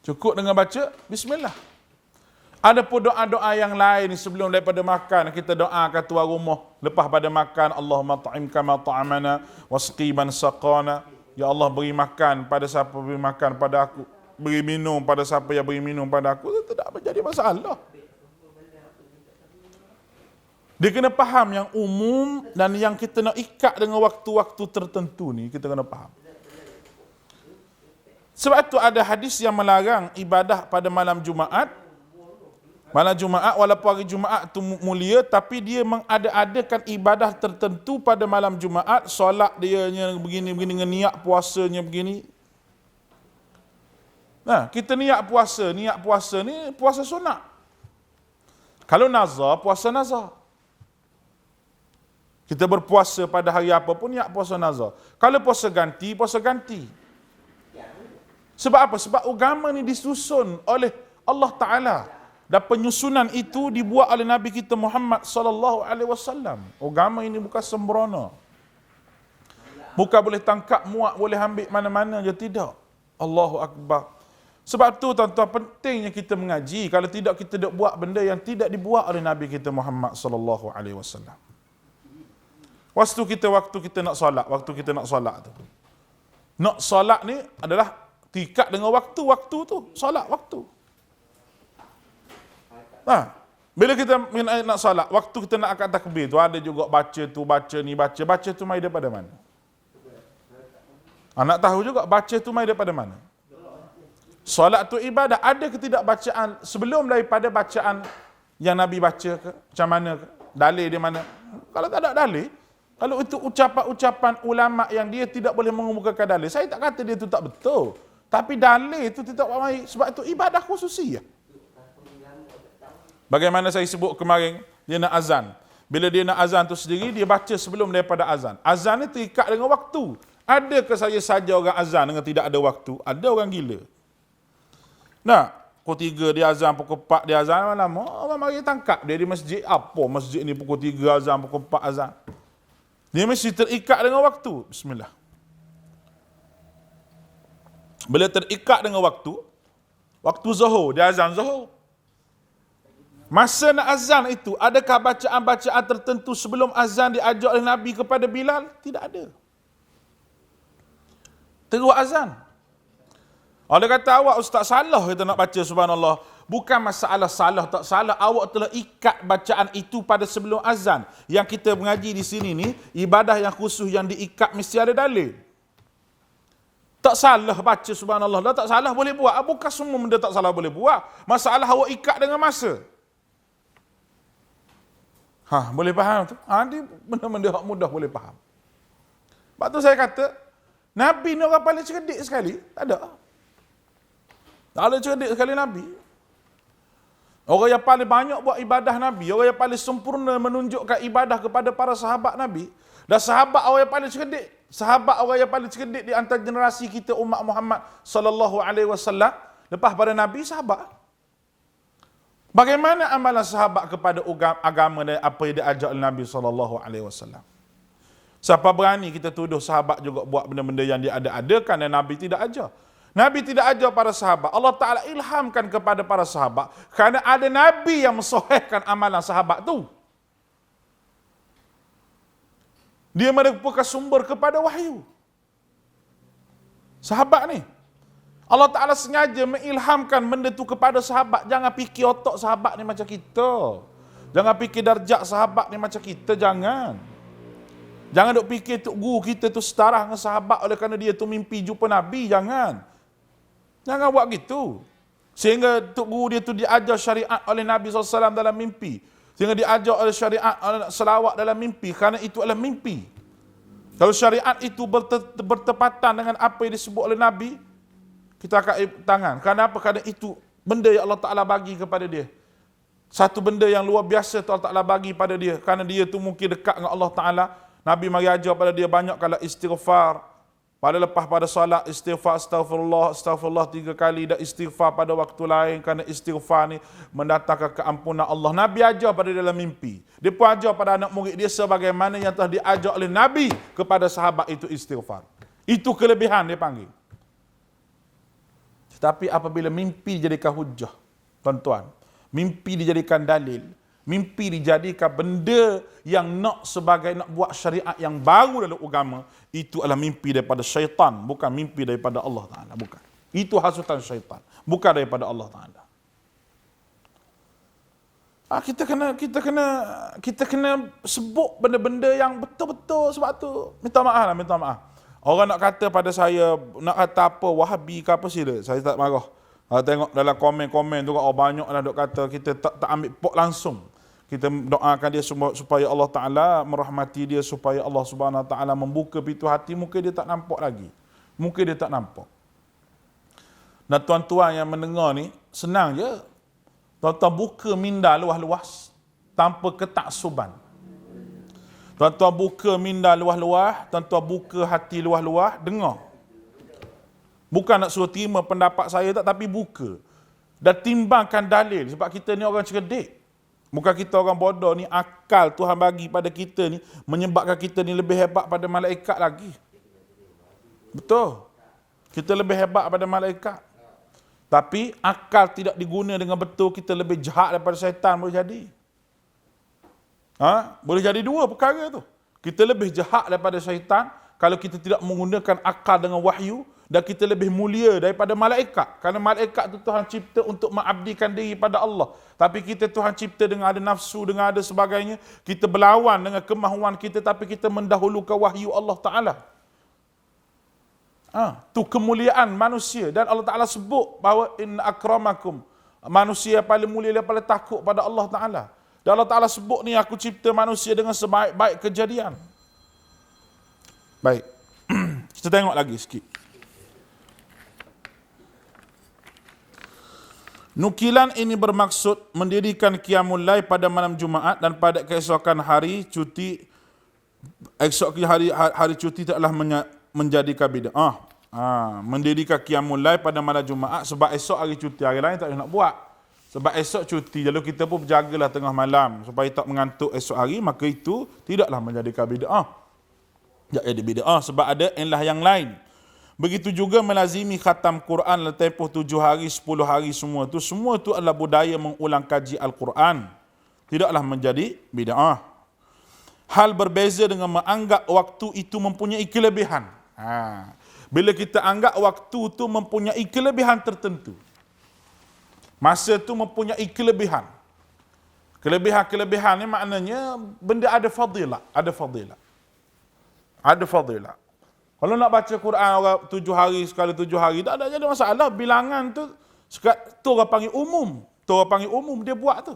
Cukup dengan baca bismillah. Ada pun doa-doa yang lain sebelum daripada makan, kita doakan tuan rumah lepas pada makan, Allahumma ta'im kama ta'amana wasqiman saqana. Ya Allah, beri makan pada siapa beri makan pada aku, beri minum pada siapa yang beri minum pada aku. Itu tidak menjadi masalah. Dia kena faham yang umum dan yang kita nak ikat dengan waktu-waktu tertentu ni, kita kena faham. Sebab itu ada hadis yang melarang ibadah pada malam Jumaat. Malam Jumaat, walaupun hari Jumaat itu mulia, tapi dia mengada-adakan ibadah tertentu pada malam Jumaat. Solat dia begini-begini, dengan niat puasanya begini. Nah, kita niat puasa ni puasa sunat. Kalau nazar, puasa nazar. Kita berpuasa pada hari apa pun, niat puasa nazar. Kalau puasa ganti, puasa ganti. Sebab apa? Sebab agama ni disusun oleh Allah Ta'ala. Dan penyusunan itu dibuat oleh Nabi kita Muhammad sallallahu alaihi wasallam. Agama ini bukan sembrono. Bukan boleh tangkap muat, boleh ambil mana-mana je, tidak. Allahu Akbar. Sebab tu tuan-tuan, pentingnya kita mengaji. Kalau tidak, kita nak buat benda yang tidak dibuat oleh Nabi kita Muhammad sallallahu alaihi wasallam. Waktu kita nak solat tu. Nak solat ni adalah terikat dengan waktu tu, solat waktu. Bila kita nak solat, waktu kita nak angkat takbir tu, ada juga baca tu mai daripada mana? Nak tahu juga baca tu mai daripada mana? Solat tu ibadah, ada ke tidak bacaan sebelum daripada bacaan yang Nabi baca ke? Macam mana ke? Dalil di mana? Kalau tak ada dalil, kalau itu ucapan-ucapan ulama yang dia tidak boleh mengemukakan dalil, saya tak kata dia tu tak betul. Tapi dalil itu tidak baik, sebab itu ibadah khususiyah. Bagaimana saya sebut kemarin, dia nak azan. Bila dia nak azan tu sendiri, dia baca sebelum daripada azan. Azan ni terikat dengan waktu. Adakah saya saja orang azan dengan tidak ada waktu? Ada orang gila. Nah, pukul 3 dia azan, pukul 4 dia azan, lama orang mari tangkap dia di masjid. Apa masjid ni pukul 3 azan, pukul 4 azan? Dia mesti terikat dengan waktu. Bismillah. Bila terikat dengan waktu zuhur, dia azan zuhur. Masa nak azan itu, adakah bacaan-bacaan tertentu sebelum azan diajar oleh Nabi kepada Bilal? Tidak ada. Terus azan. Orang kata, awak ustaz salah kita nak baca subhanallah. Bukan masalah salah tak salah, awak telah ikat bacaan itu pada sebelum azan. Yang kita mengaji di sini ni, ibadah yang khusus yang diikat mesti ada dalil. Tak salah baca subhanallah, tak salah boleh buat. Bukan semua benda tak salah boleh buat. Masalah awak ikat dengan masa. Boleh faham tu? Dia benda-benda hak mudah boleh faham. Sebab tu saya kata, Nabi ni orang paling cerdik sekali. Tak ada. Tak ada cerdik sekali Nabi. Orang yang paling banyak buat ibadah Nabi, orang yang paling sempurna menunjukkan ibadah kepada para sahabat Nabi. Dan sahabat orang yang paling cerdik. Sahabat orang yang paling cerdik di antara generasi kita umat Muhammad sallallahu alaihi wasallam lepas pada Nabi, sahabat. Bagaimana amalan sahabat kepada agama dan apa yang diajar oleh Nabi SAW? Siapa berani kita tuduh sahabat juga buat benda-benda yang dia ada-adakan dan Nabi tidak ajar. Nabi tidak ajar para sahabat. Allah Ta'ala ilhamkan kepada para sahabat kerana ada Nabi yang mensahihkan amalan sahabat tu. Dia merupakan sumber kepada wahyu. Sahabat ni. Allah Ta'ala sengaja mengilhamkan benda tu kepada sahabat. Jangan fikir otak sahabat ni macam kita. Jangan fikir darjat sahabat ni macam kita. Jangan duk fikir tok guru kita tu setara dengan sahabat oleh kerana dia tu mimpi jumpa Nabi. Jangan buat gitu. Sehingga tok guru dia tu diajar syariat oleh Nabi SAW dalam mimpi. Sehingga diajar oleh syariat selawat dalam mimpi. Kerana itu adalah mimpi. Kalau syariat itu bertepatan dengan apa yang disebut oleh Nabi, kita akan tangan. Kerana apa? Kerana itu benda yang Allah Ta'ala bagi kepada dia. Satu benda yang luar biasa tu Allah Ta'ala bagi pada dia. Kerana dia tu mungkin dekat dengan Allah Ta'ala. Nabi mari ajar pada dia banyak kala istighfar. Pada lepas pada solat istighfar astagfirullah 3 kali dan istighfar pada waktu lain kerana istighfar ni mendatangkan keampunan Allah. Nabi ajar pada dia dalam mimpi. Dia pun ajar pada anak murid dia sebagaimana yang telah diajar oleh Nabi kepada sahabat itu istighfar. Itu kelebihan dia panggil. Tetapi apabila mimpi dijadikan hujah, tuan-tuan, mimpi dijadikan dalil, mimpi dijadikan benda yang nak buat syariat yang baru dalam agama, itu adalah mimpi daripada syaitan, bukan mimpi daripada Allah Ta'ala. Bukan. Itu hasutan syaitan, bukan daripada Allah Ta'ala. Kita kena sebut benda-benda yang betul-betul. Sebab tu minta maaf. Orang nak kata pada saya, nak kata apa, Wahabi ke apa sila, saya tak marah. Tengok dalam komen-komen tu, banyak lah duk kata kita tak ambil pok langsung. Kita doakan dia supaya Allah Ta'ala merahmati dia, supaya Allah Subhanahu Wa Ta'ala membuka pintu hati. Mungkin dia tak nampak lagi. Dan tuan-tuan yang mendengar ni, senang je. Tuan-tuan buka minda luas-luas tanpa ketaksuban. Tuan-tuan buka minda luas-luas, tuan-tuan buka hati luas-luas, dengar. Bukan nak suruh terima pendapat saya tak, tapi buka. Dan timbangkan dalil. Sebab kita ni orang cerdik. Bukan kita orang bodoh ni, akal Tuhan bagi pada kita ni menyebabkan kita ni lebih hebat pada malaikat lagi. Betul. Kita lebih hebat pada malaikat. Tapi akal tidak diguna dengan betul, kita lebih jahat daripada syaitan boleh jadi. Boleh jadi dua perkara tu. Kita lebih jahat daripada syaitan kalau kita tidak menggunakan akal dengan wahyu, dan kita lebih mulia daripada malaikat. Kerana malaikat itu Tuhan cipta untuk mengabdikan diri pada Allah. Tapi kita Tuhan cipta dengan ada nafsu, dengan ada sebagainya. Kita berlawan dengan kemahuan kita, tapi kita mendahulukan wahyu Allah Ta'ala. Itu kemuliaan manusia. Dan Allah Ta'ala sebut bahawa inna akramakum, manusia paling mulia dia paling takut pada Allah Ta'ala. Dan Allah Ta'ala sebut ni, aku cipta manusia dengan sebaik-baik kejadian. Baik. Kita tengok lagi sikit. Nukilan ini bermaksud mendirikan qiyamul lail pada malam Jumaat dan pada keesokan hari cuti. Esok hari cuti telah menjadikan bid'ah. Mendirikan qiyamul lail pada malam Jumaat sebab esok hari cuti, hari lain tak boleh nak buat. Sebab esok cuti, lalu kita pun berjagalah tengah malam supaya tak mengantuk esok hari, maka itu tidaklah menjadikan bid'ah. Tak jadi bid'ah sebab ada ilah yang lain. Begitu juga melazimi khatam Quran tempoh 7 hari, 10 hari, semua itu adalah budaya mengulang kaji Al-Quran. Tidaklah menjadi bid'ah. Hal berbeza dengan menganggap waktu itu mempunyai kelebihan. Bila kita anggap waktu itu mempunyai kelebihan tertentu, masa itu mempunyai kelebihan. Kelebihan ni maknanya benda ada fadilah. Ada fadilah. Kalau nak baca Quran orang 7 hari sekali 7 hari, tak ada jadi masalah. Bilangan tu orang panggil umum. Dia buat tu.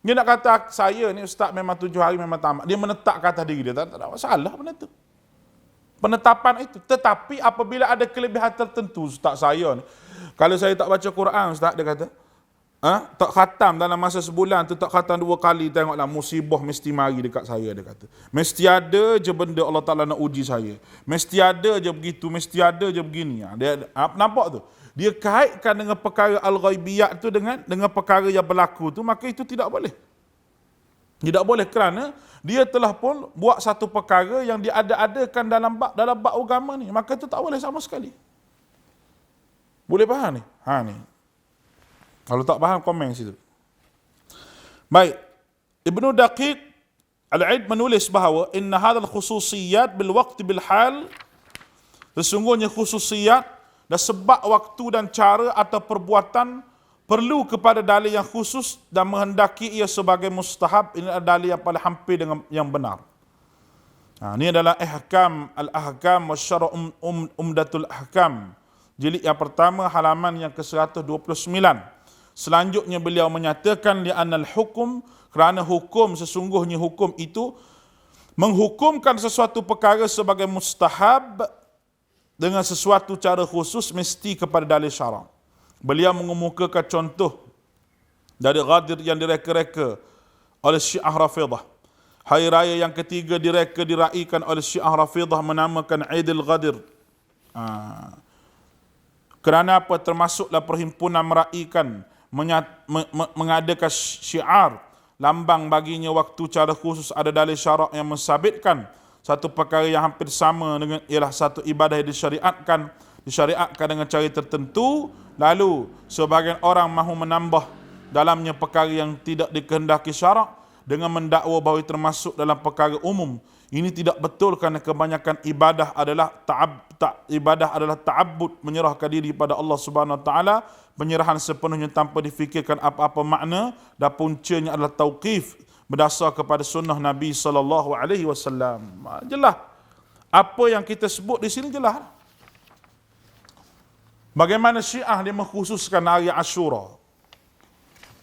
Dia nak kata saya ni ustaz memang 7 hari memang tamat. Dia menetap kata diri dia, tak ada masalah benda tu. Penetapan itu. Tetapi apabila ada kelebihan tertentu, ustaz saya ni, kalau saya tak baca Quran, ustaz dia kata, tak khatam dalam masa sebulan tu, tak khatam 2 kali, tengoklah musibah mesti mari dekat saya, dia kata. Mesti ada je benda Allah Ta'ala nak uji saya. Mesti ada je begitu, mesti ada je begini. Dia nampak tu. dia kaitkan dengan perkara al-ghaibiyat tu dengan perkara yang berlaku tu, maka itu tidak boleh. Tidak boleh kerana dia telah pun buat satu perkara yang diada-adakan dalam bab agama ni, maka itu tak boleh sama sekali. Boleh faham ni? Ni. Kalau tak faham, komen situ. Baik. Ibnu Daqiq Al-Aid menulis bahawa inna hadzal khususiyat bil waqti bil hal, sesungguhnya khususiyat dan sebab waktu dan cara atau perbuatan perlu kepada dalil yang khusus dan menghendaki ia sebagai mustahab. Ini adalah dalil yang paling hampir dengan yang benar. Ini adalah Ihkam al-Ahkam wa Syarah Umdatul Ahkam, jilid yang pertama, halaman yang ke-129. Selanjutnya beliau menyatakan li'annal hukum, kerana hukum, sesungguhnya hukum itu menghukumkan sesuatu perkara sebagai mustahab dengan sesuatu cara khusus mesti kepada dalil syarak. Beliau mengemukakan contoh dari Ghadir yang direka-reka oleh Syiah Rafidah. Hari raya yang ketiga diraikan oleh Syiah Rafidah menamakan Aidil Ghadir. Kerana apa? Termasuklah perhimpunan meraikan, mengadakan syiar, lambang baginya waktu cara khusus ada dalil syarak yang mensabitkan satu perkara yang hampir sama dengan ialah satu ibadah yang disyariatkan dengan cara tertentu, lalu sebahagian orang mahu menambah dalamnya perkara yang tidak dikehendaki syarak dengan mendakwa bahawa termasuk dalam perkara umum. Ini tidak betul kerana kebanyakan ibadah adalah ta'abbud, menyerahkan diri pada Allah Subhanahu Wa Taala, penyerahan sepenuhnya tanpa difikirkan apa-apa makna, dan puncanya adalah tauqif berdasar kepada sunnah Nabi sallallahu alaihi wasallam. Jelas. Apa yang kita sebut di sini jelas. Bagaimana Syiah dia mengkhususkan hari Ashura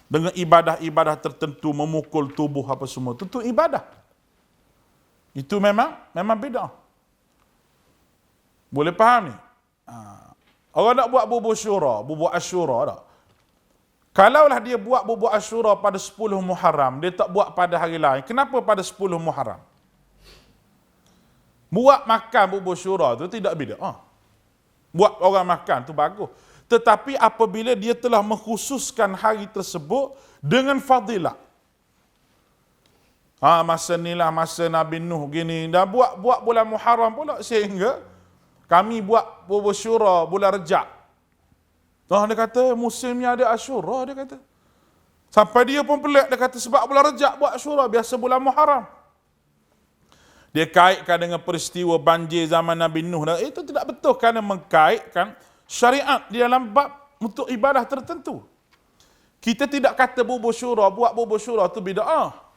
dengan ibadah-ibadah tertentu, memukul tubuh apa semua. Tentu ibadah. Itu memang bid'ah. Boleh faham ni? Orang nak buat bubur Ashura tak? Kalaulah dia buat bubur Ashura pada 10 Muharram, dia tak buat pada hari lain. Kenapa pada 10 Muharram? Buat makan bubur Ashura tu tidak bid'ah. Buat orang makan tu bagus. Tetapi apabila dia telah mengkhususkan hari tersebut dengan fadilah. Masa ni lah, masa Nabi Nuh gini. Dah buat bulan Muharram pula, sehingga kami buat bubur Ashura bulan Rejab. Dia kata musimnya ada Ashura, dia kata. Sampai dia pun pelik, dia kata sebab bulan Rejab buat Ashura, biasa bulan Muharram. Dia kaitkan dengan peristiwa banjir zaman Nabi Nuh. Itu tidak betul kerana mengkaitkan syariat di dalam bab untuk ibadah tertentu. Kita tidak kata bubur Ashura, buat bubur Ashura tu bid'ah.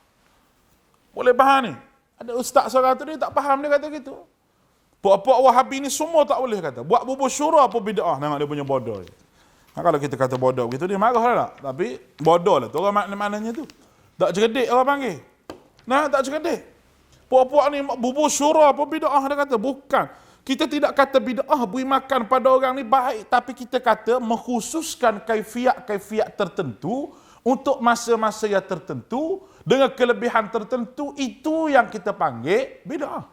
Boleh faham ni? Ada ustaz seorang tu dia tak faham, dia kata gitu. Puak-puak Wahabi ni semua tak boleh kata. Buat bubur Ashura pun bid'ah. Tengok dia punya bodoh. Kalau kita kata bodoh begitu, dia marah lah tak? Tapi bodoh lah tu orang maknanya tu. Tak cerdik orang panggil. Tak cerdik. Puak-puak ni bubur Ashura pun bid'ah, dia kata. Bukan. Kita tidak kata bid'ah beri makan pada orang ni baik. Tapi kita kata mengkhususkan kaifiat tertentu untuk masa-masa yang tertentu dengan kelebihan tertentu, itu yang kita panggil bid'ah.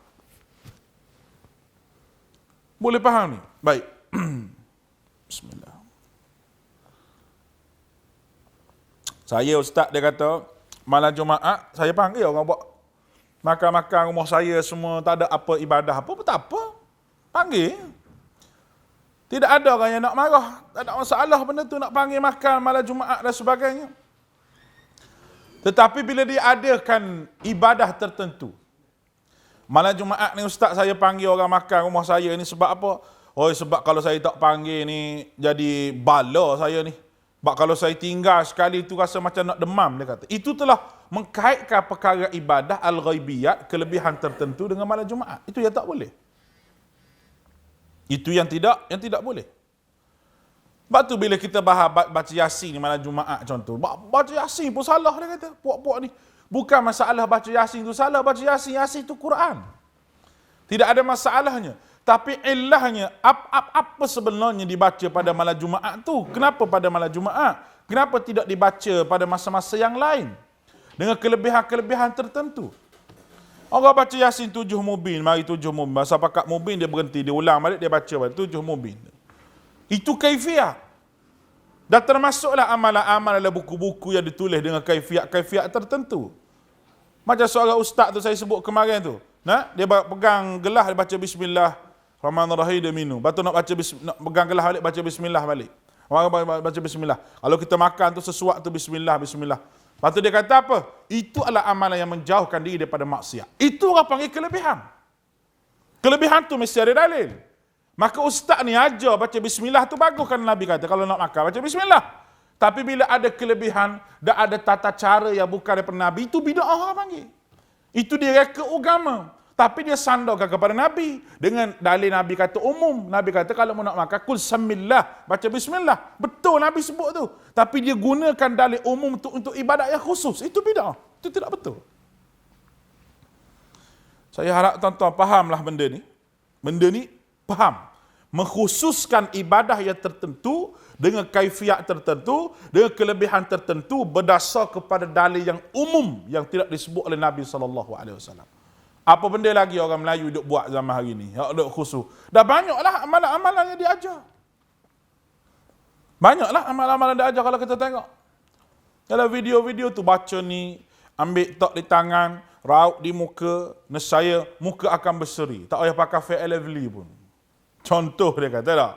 Boleh faham ni? Baik. Bismillah. Saya ustaz, dia kata malam Jumaat saya panggil orang buat makan-makan rumah saya semua, tak ada apa ibadah apa, tak apa. Panggil. Tidak ada orang yang nak marah. Tak ada masalah benda tu, nak panggil makan malam Jumaat dan sebagainya. Tetapi bila dia adakan ibadah tertentu, malam Jumaat ni ustaz saya panggil orang makan rumah saya ni sebab apa? Sebab kalau saya tak panggil ni jadi bala saya ni. Sebab kalau saya tinggal sekali tu rasa macam nak demam, dia kata. Itu telah mengkaitkan perkara ibadah al-ghaibiyat, kelebihan tertentu dengan malam Jumaat. Itu yang tak boleh. Itu yang tidak boleh. Sebab tu bila kita bahas baca Yasin malam Jumaat contoh, baca Yasin pun salah, dia kata. Puak-puak ni. Bukan masalah baca Yasin tu salah, baca Yasin tu Quran. Tidak ada masalahnya. Tapi ilahnya, apa sebenarnya dibaca pada malam Jumaat tu? Kenapa pada malam Jumaat? Kenapa tidak dibaca pada masa-masa yang lain? Dengan kelebihan-kelebihan tertentu. Orang baca Yasin 7 mubin, mari 7 mubin. Masa pakat mubin dia berhenti, dia ulang balik, dia baca balik 7 mubin. Itu kaifiat. Dan termasuklah amalan-amalan dalam buku-buku yang ditulis dengan kaifiat tertentu. Macam seorang ustaz tu saya sebut kemarin tu. Dia pegang gelas, dia baca bismillah, Rahmanir-Rahim, dia minum. Lepas tu nak pegang gelas balik, baca bismillah balik. Orang baca bismillah. Kalau kita makan tu sesuatu bismillah. Lepas tu dia kata apa? Itu adalah amalan yang menjauhkan diri daripada maksiat. Itu orang panggil kelebihan. Kelebihan tu mesti ada dalil. Maka ustaz ni ajar baca bismillah tu bagus kan Nabi kata. Kalau nak makan, baca bismillah. Tapi bila ada kelebihan dan ada tata cara yang bukan daripada Nabi, itu bid'ah orang panggil. Itu dia reka agama. Tapi dia sandarkan kepada Nabi. Dengan dalil Nabi kata umum. Nabi kata kalau mau nak makan, kul samillah. Baca bismillah. Betul Nabi sebut tu. Tapi dia gunakan dalil umum untuk ibadat yang khusus. Itu bid'ah. Itu tidak betul. Saya harap tuan-tuan fahamlah benda ni. Benda ni faham. Mengkhususkan ibadah yang tertentu dengan kaifiat tertentu, dengan kelebihan tertentu berdasar kepada dalil yang umum yang tidak disebut oleh Nabi SAW. Apa benda lagi orang Melayu duk buat zaman hari ni? Yang duk khusus. Dah banyaklah amalan-amalan yang diajar. Banyaklah amalan-amalan yang diajar kalau kita tengok. Dalam video-video tu baca ni, ambil tok di tangan, raut di muka, nescaya muka akan berseri. Tak payah pakai Fair and Lovely pun. Contoh dia kata tak?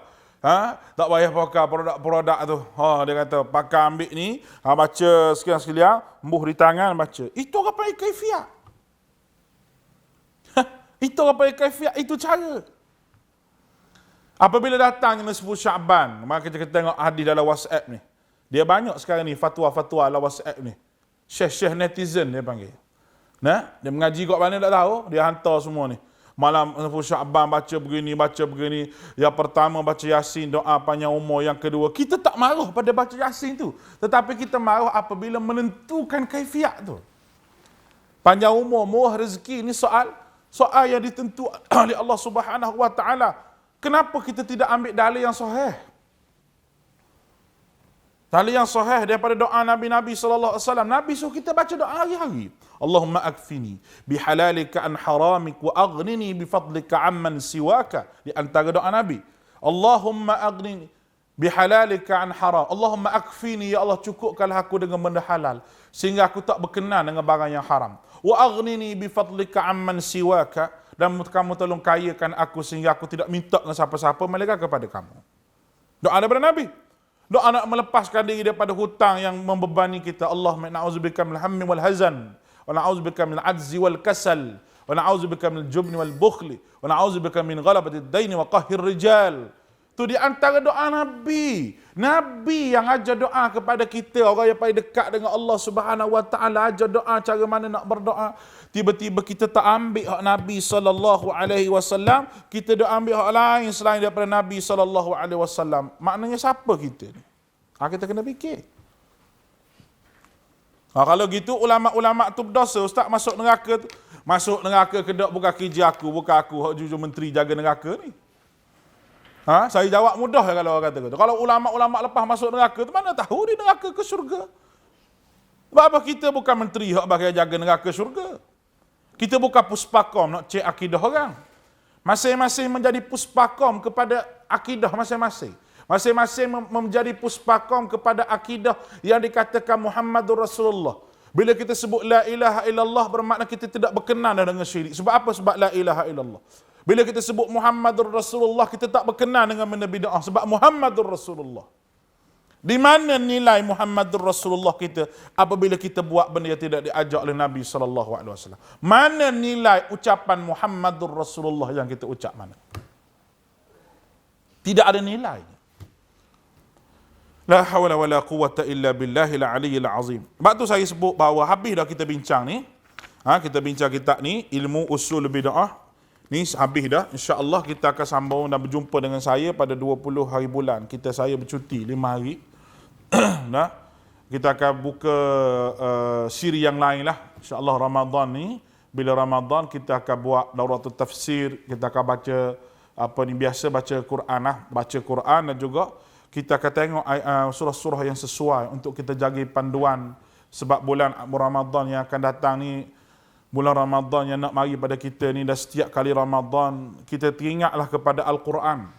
Tak payah pakai produk-produk tu. Dia kata pakai ambil ni, baca sekian-sekian, embuh di tangan, baca. Itu orang panggil kaifiat. Itu orang panggil kaifiat, itu cara. Apabila datang 10 Syaban, maka kita tengok hadis dalam WhatsApp ni. Dia banyak sekarang ni fatwa-fatwa dalam WhatsApp ni. Syekh netizen dia panggil. Dia mengaji kat mana tak tahu, dia hantar semua ni. Malam 10 Syaban baca begini. Yang pertama baca Yasin, doa panjang umur. Yang kedua, kita tak marah pada baca Yasin tu. Tetapi kita marah apabila menentukan kaifiat tu. Panjang umur, murah rezeki, ni soal yang ditentu oleh Allah Subhanahu Wa Taala. Kenapa kita tidak ambil dalil yang sahih? Dalil yang sahih daripada doa Nabi sallallahu alaihi wasallam. Nabi suruh kita baca doa hari-hari. Allahumma akfini bihalalika an haramik wa aghnini bifadlika amman siwaka. Di antara doa Nabi. Allahumma aghnini bihalalika an haram. Allahumma akfini, ya Allah cukupkanlah aku dengan benda halal sehingga aku tak berkenan dengan barang yang haram. Wa aghnini bifadlika amman siwaka, dan kamu tolong kayakan aku sehingga aku tidak minta dengan siapa-siapa melainkan kepada kamu. Doa daripada Nabi. Doa nak melepaskan diri daripada hutang yang membebani kita. Allahumma na'udzubika minal hammi wal hazan, wa na'udzubika minal ajzi wal kasal, wa na'udzubika minal jubni wal bukhli, wa na'udzubika min ghalabati ad-daini wa qahhir rijal. Itu di antara doa Nabi. Nabi yang ajar doa kepada kita, orang yang paling dekat dengan Allah Subhanahu Wa Taala, ajar doa cara mana nak berdoa. Tiba-tiba kita tak ambil hak Nabi sallallahu alaihi wasallam, kita dah ambil hak lain selain daripada Nabi sallallahu alaihi wasallam. Maknanya siapa kita ni? Kita kena fikir. Kalau gitu ulama-ulama tu berdosa. Ustaz masuk neraka kedok bukan kerja aku, bukan aku hak jujur menteri jaga neraka ni. Saya jawab mudah kalau orang kata gitu. Kalau ulama-ulama lepas masuk neraka tu mana tahu dia neraka ke syurga? Sebab apa kita bukan menteri hak bagi jaga neraka syurga? Kita bukan puspakom nak cek akidah orang. Masing-masing menjadi puspakom kepada akidah masing-masing. Masing-masing menjadi puspakom kepada akidah yang dikatakan Muhammadur Rasulullah. Bila kita sebut la ilaha illallah bermakna kita tidak berkenan dengan syirik. Sebab apa? Sebab la ilaha illallah. Bila kita sebut Muhammadur Rasulullah, kita tak berkenan dengan benda bid'ah sebab Muhammadur Rasulullah. Di mana nilai Muhammadur Rasulullah kita apabila kita buat benda yang tidak diajak oleh Nabi sallallahu alaihi wasallam? Mana nilai ucapan Muhammadur Rasulullah yang kita ucap mana? Tidak ada nilai. La hawla wala quwwata illa billahil aliyyil azim. Sebab tu saya sebut bahawa habis dah kita bincang ni. Kita bincang kitab ni, ilmu usul bid'ah. Ni habis dah. InsyaAllah kita akan sambung dan berjumpa dengan saya pada 20 hari bulan. Saya bercuti 5 hari. Nah, kita akan buka siri yang lain lah. InsyaAllah Ramadan ni. Bila Ramadan kita akan buat dauratul tafsir. Kita akan baca biasa baca Quran lah. Baca Quran dan juga kita akan tengok surah-surah yang sesuai untuk kita jaga panduan. Sebab bulan Ramadan yang akan datang ni, bulan Ramadan yang nak mari pada kita ni, dan setiap kali Ramadan kita teringatlah kepada Al-Quran.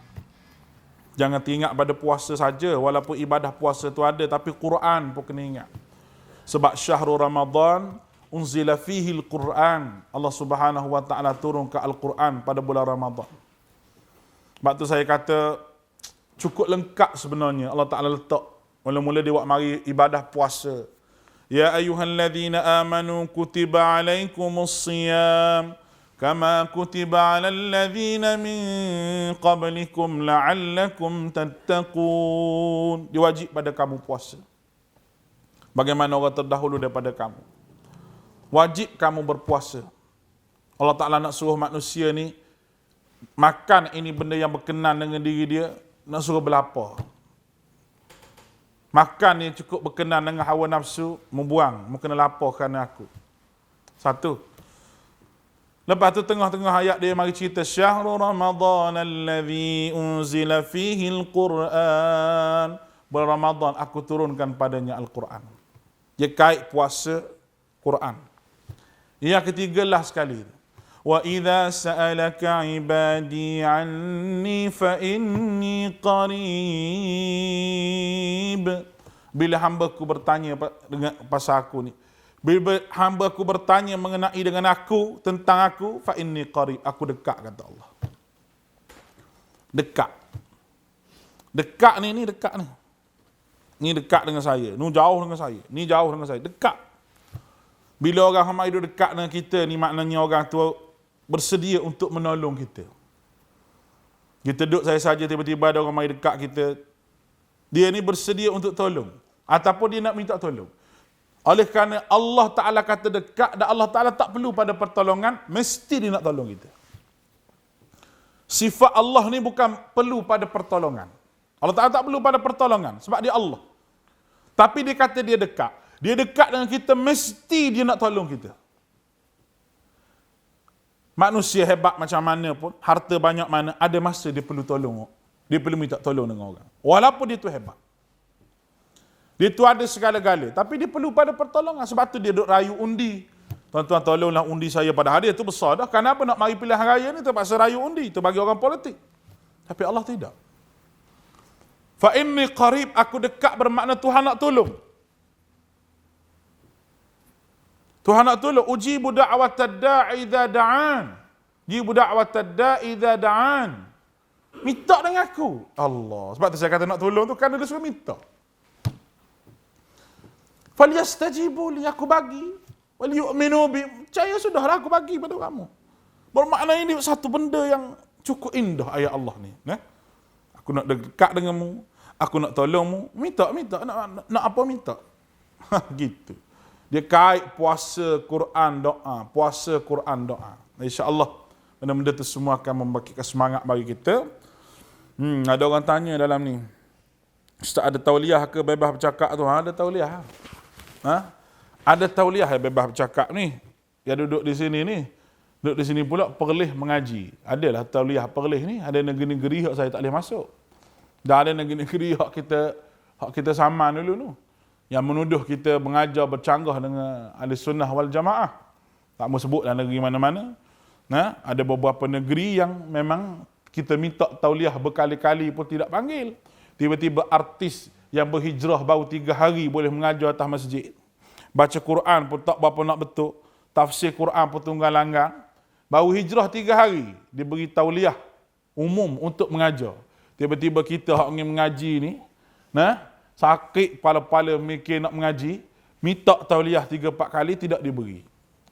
Jangan teringat pada puasa saja, walaupun ibadah puasa tu ada, tapi Quran pun kena ingat. Sebab syahrul Ramadan unzila fihi al-Quran. Allah Subhanahu wa taala turunkan Al-Quran pada bulan Ramadan. Sebab tu saya kata cukup lengkap sebenarnya Allah Taala letak mula-mula dia buat mari ibadah puasa. Ya ayyuhalladzina amanu kutiba alaikumus shiyam kama kutiba alal ladzina min qablikum la'allakum tattaqun. Diwajib pada kamu puasa. Bagaimana orang terdahulu daripada kamu. Wajib kamu berpuasa. Allah Ta'ala nak suruh manusia ni makan ini benda yang berkenan dengan diri dia, nak suruh berlapar. Makan ni cukup berkenan dengan hawa nafsu, membuang, mu kena lapar kerana aku. Satu. Lepas tu tengah-tengah ayat dia mari cerita syahrul Ramadan allazi unzila fihi al-Quran. Bulan Ramadan aku turunkan padanya Al-Quran. Dia kait puasa Quran. Yang ketiga last sekali. Wa idza sa'alaka ibadi anni fa inni qarib. Bila hamba-Ku bertanya dengan pasal aku ni, bila hamba-Ku bertanya mengenai dengan aku, tentang aku, fa inni qarib, aku dekat kata Allah. Dekat. Dekat ni dekat ni. Ni dekat dengan saya, ni jauh dengan saya, ni jauh dengan saya, dekat. Bila orang hamba hidup dekat dengan kita ni maknanya orang tu bersedia untuk menolong kita. Kita duduk saya saja tiba-tiba ada orang mari dekat kita. Dia ni bersedia untuk tolong. Ataupun dia nak minta tolong. Oleh kerana Allah Ta'ala kata dekat dan Allah Ta'ala tak perlu pada pertolongan, mesti dia nak tolong kita. Sifat Allah ni bukan perlu pada pertolongan. Allah Ta'ala tak perlu pada pertolongan sebab dia Allah. Tapi dia kata dia dekat. Dia dekat dengan kita, mesti dia nak tolong kita. Manusia hebat macam mana pun, harta banyak mana, ada masa dia perlu tolong. Dia perlu minta tolong dengan orang. Walaupun dia tu hebat. Dia tu ada segala-gala. Tapi dia perlu pada pertolongan. Sebab tu dia duk rayu undi. Tuan-tuan tolonglah undi saya pada hari itu besar dah. Kenapa nak mari pilihan raya ni terpaksa rayu undi? Itu bagi orang politik. Tapi Allah tidak. Fa inni qarib, aku dekat bermakna Tuhan nak tolong. Tuhan nak tolong. Ujibu da'watad da'i idza da'an. Ujibu da'watad da'i idza da'an. Minta dengan aku. Allah. Sebab tu saya kata nak tolong tu kerana dia suruh minta. Falyastajibu li, aku bagi. Wal yu'minu bi. Percaya sudahlah aku bagi pada kamu. Bermakna ini satu benda yang cukup indah ayat Allah ni. Aku nak dekat denganmu. Aku nak tolongmu. Minta. Nak apa minta. Gitu. Dia kait puasa Quran doa, puasa Quran doa. Insya-Allah benda-benda itu semua akan membangkitkan semangat bagi kita. Ada orang tanya dalam ni, Ustaz ada tauliah ke bebas bercakap tu? Ada tauliah. Ada tauliah bebas bercakap ni. Yang duduk di sini ni, duduk di sini pula perlih mengaji. Adalah tauliah perlih ni, ada negeri-negeri hak saya tak boleh masuk. Dah ada negeri-negeri hak kita saman dulu tu. Yang menuduh kita mengajar bercanggah dengan ahli sunnah wal jamaah. Tak mau sebutlah negeri mana-mana. Ada beberapa negeri yang memang kita minta tauliah berkali-kali pun tidak panggil. Tiba-tiba artis yang berhijrah baru 3 hari boleh mengajar atas masjid. Baca Quran pun tak berapa nak betul. Tafsir Quran pun tunggal langgang. Baru hijrah 3 hari, diberi tauliah umum untuk mengajar. Tiba-tiba kita hak ingin mengaji ni, sakit kepala-kepala mikir nak mengaji, minta tauliah 3-4 kali tidak diberi.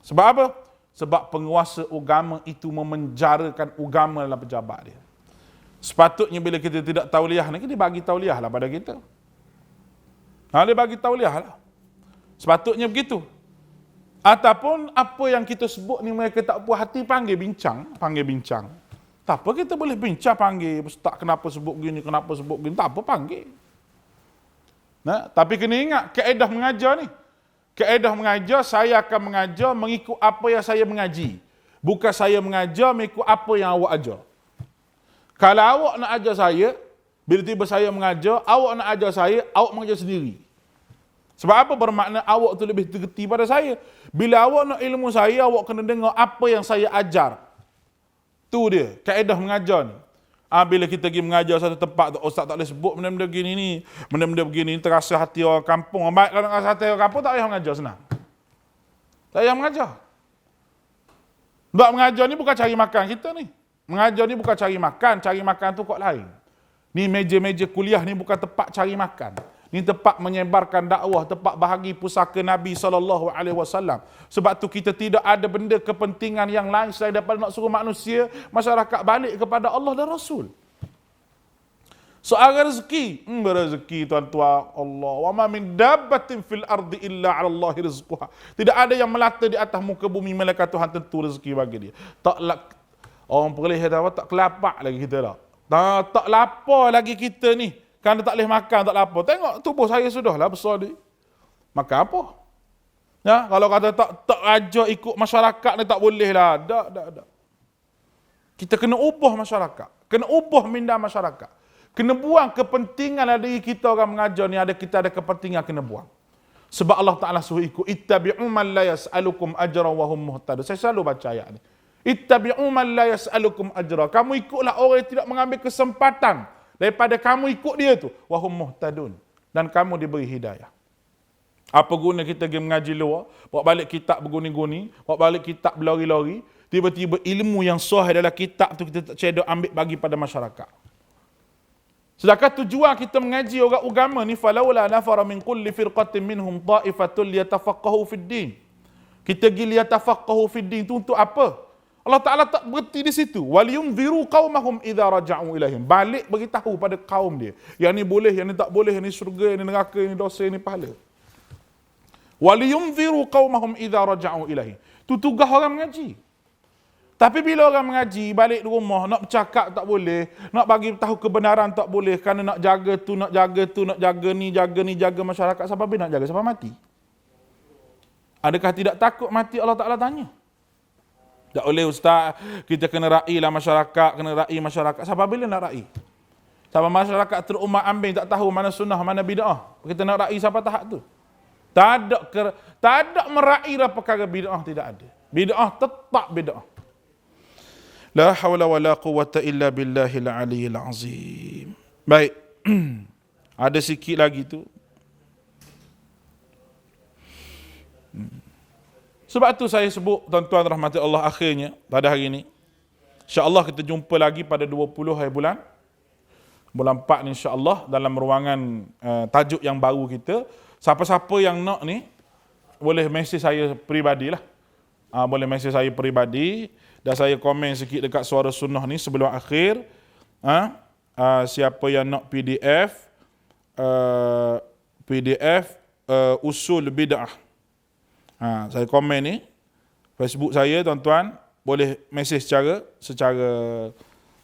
Sebab apa? Sebab penguasa agama itu memenjarakan agama dalam pejabat dia. Sepatutnya bila kita tidak tauliah ni, dia bagi tauliah lah pada kita. Dia bagi tauliah lah. Sepatutnya begitu. Ataupun apa yang kita sebut ni mereka tak puas hati, panggil bincang. Tak apa, kita boleh bincang, panggil. Ustaz kenapa sebut gini, tak apa, panggil. Tapi kena ingat, kaedah mengajar ni. Kaedah mengajar, saya akan mengajar mengikut apa yang saya mengaji. Bukan saya mengajar mengikut apa yang awak ajar. Kalau awak nak ajar saya, bila tiba saya mengajar, awak nak ajar saya, awak mengajar sendiri. Sebab apa? Bermakna awak tu lebih tergeti pada saya. Bila awak nak ilmu saya, awak kena dengar apa yang saya ajar. Tu dia, kaedah mengajar ni. Bila kita pergi mengajar satu tempat tu, ustaz tak boleh sebut benda-benda begini ni, benda-benda begini ni terasa hati orang kampung. Baik kalau terasa hati orang kampung, tak payah mengajar, senang. Tak payah mengajar. Sebab mengajar ni bukan cari makan kita ni. Mengajar ni bukan cari makan tu kok lain. Ni meja-meja kuliah ni bukan tempat cari makan. Ni tempat menyebarkan dakwah, tempat bahagi pusaka Nabi SAW. Sebab tu kita tidak ada benda kepentingan yang lain selain daripada nak suruh manusia, masyarakat balik kepada Allah dan Rasul. Soal rezeki, rezeki tuan-tuan, Allah, wa ma min dabbatin fil ardi illa 'ala Allah rizquha. Tidak ada yang melata di atas muka bumi melainkan Tuhan tentu rezeki bagi dia. Orang perleh kata tak kelapak lagi kita dah. Tak lapar lagi kita ni. Kerana tak boleh makan, tak lapar. Tengok tubuh saya sudahlah besar ni. Makan apa? Ya, kalau kata tak ajar ikut masyarakat ni tak boleh lah. Tak. Kita kena ubah masyarakat. Kena ubah minda masyarakat. Kena buang kepentingan dari kita orang mengajar ni. Kita ada kepentingan kena buang. Sebab Allah Ta'ala suruh ikut. Ittabi'u man la yas'alukum ajran wa hum muhtadun. Saya selalu baca ayat ni. Ittabi'u man la yas'alukum ajran. Kamu ikutlah orang yang tidak mengambil kesempatan daripada kamu ikut dia tu, wahum muhtadun, dan kamu diberi hidayah. Apa guna kita pergi mengaji luar, bawa balik kitab berguni-guni, bawa balik kitab berlori-lori, tiba-tiba ilmu yang sahih dalam kitab tu kita tak cedok ambil bagi pada masyarakat. Sedangkan tujuan kita mengaji orang agama ni, falaula nafara min kulli firqatin minhum ta'ifatul liyatafaqahu fid din. Kita pergi liyatafaqahu fid din tu untuk apa? Allah Ta'ala tak berhenti di situ. وَلِيُنْذِرُوا قَوْمَهُمْ إِذَا رَجَعُوا إِلَيْهِمْ. Balik beritahu pada kaum dia. Yang ni boleh, yang ni tak boleh, yang ni syurga, yang ni neraka, yang ni dosa, yang ni pahala. وَلِيُنْذِرُوا قَوْمَهُمْ إِذَا رَجَعُوا إِلَيْهِمْ. Itu tugas orang mengaji. Tapi bila orang mengaji, balik di rumah, nak bercakap tak boleh, nak bagi tahu kebenaran tak boleh, kerana nak jaga tu, nak jaga ni, jaga masyarakat. Siapa nak jaga? Siapa mati? Adakah tidak takut mati? Allah Ta'ala tanya. Tak boleh ustaz, kita kena raihlah masyarakat, Sampai bila nak raih? Sampai masyarakat terumat ambing tak tahu mana sunnah, mana bid'ah. Kita nak raih sampai tahap tu. Tak ada meraihlah perkara bid'ah, tidak ada. Bid'ah tetap bid'ah. La hawla wa la quwwata illa billahil aliyyil azim. Baik. Ada sikit lagi tu. Sebab tu saya sebut, tuan-tuan rahmati Allah, akhirnya pada hari ini, insya-Allah kita jumpa lagi pada 20 hari bulan 4 ni insya-Allah dalam ruangan tajuk yang baru kita. Siapa-siapa yang nak ni boleh mesej saya peribadilah. Boleh mesej saya peribadi dan saya komen sikit dekat Suara Sunnah ni sebelum akhir. Siapa yang nak PDF usul bid'ah. Saya komen ni Facebook saya, tuan-tuan boleh mesej secara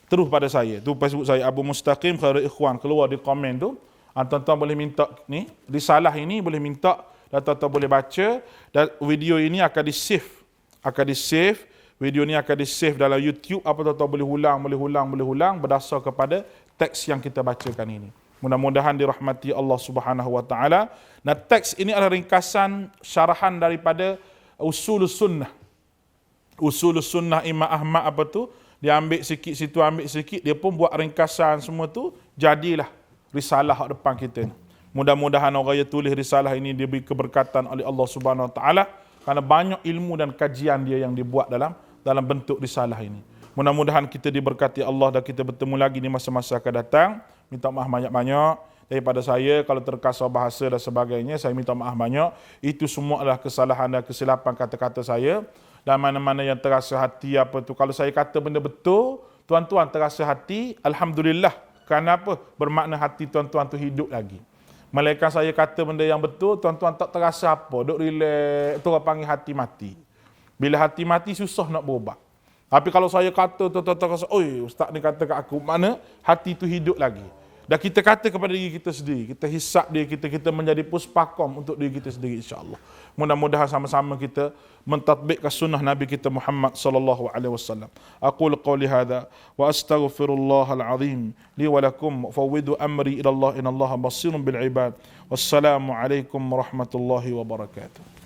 terus pada saya. Tu Facebook saya Abu Mustaqim Khairul Ikhwan, keluar di komen tu. Tuan-tuan boleh minta ni risalah ini, boleh minta dan tuan-tuan boleh baca, dan video ini akan di-save. Video ni akan di-save dalam YouTube. Apa tuan-tuan boleh ulang berdasar kepada teks yang kita bacakan ini. Mudah-mudahan dirahmati Allah Subhanahu wa taala. Nah, teks ini adalah ringkasan syarahan daripada Usulus Sunnah. Usulus Sunnah Imam Ahmad apa tu? Dia ambil sikit situ, ambil sikit, dia pun buat ringkasan semua tu, jadilah risalah depan kita ni. Mudah-mudahan orang yang tulis risalah ini diberi keberkatan oleh Allah Subhanahu wa taala, kerana banyak ilmu dan kajian dia yang dibuat dalam bentuk risalah ini. Mudah-mudahan kita diberkati Allah dan kita bertemu lagi di masa-masa akan datang. Minta maaf banyak-banyak daripada saya kalau terkasar bahasa dan sebagainya. Saya minta maaf banyak. Itu semua adalah kesalahan dan kesilapan kata-kata saya. Dan mana-mana yang terasa hati apa tu, kalau saya kata benda betul, tuan-tuan terasa hati, alhamdulillah. Kerana apa? Bermakna hati tuan-tuan tu hidup lagi. Malaikat saya kata benda yang betul, tuan-tuan tak terasa apa, duk relax, tu orang panggil hati mati. Bila hati mati susah nak berubat. Tapi kalau saya kata, tuan-tuan rasa, oi, ustaz ni kata kat aku, mana hati tu hidup lagi. Dan kita kata kepada diri kita sendiri, kita hisap diri kita menjadi puspakom untuk diri kita sendiri, insya-Allah. Mudah-mudahan sama-sama kita mentadbikkan sunnah Nabi kita Muhammad sallallahu alaihi wasallam. Aqul qawli hadza wa astaghfirullahal azim li wa lakum, fawwidu amri ila Allah, innallaha basirun bil ibad. Wassalamu alaikum warahmatullahi wabarakatuh.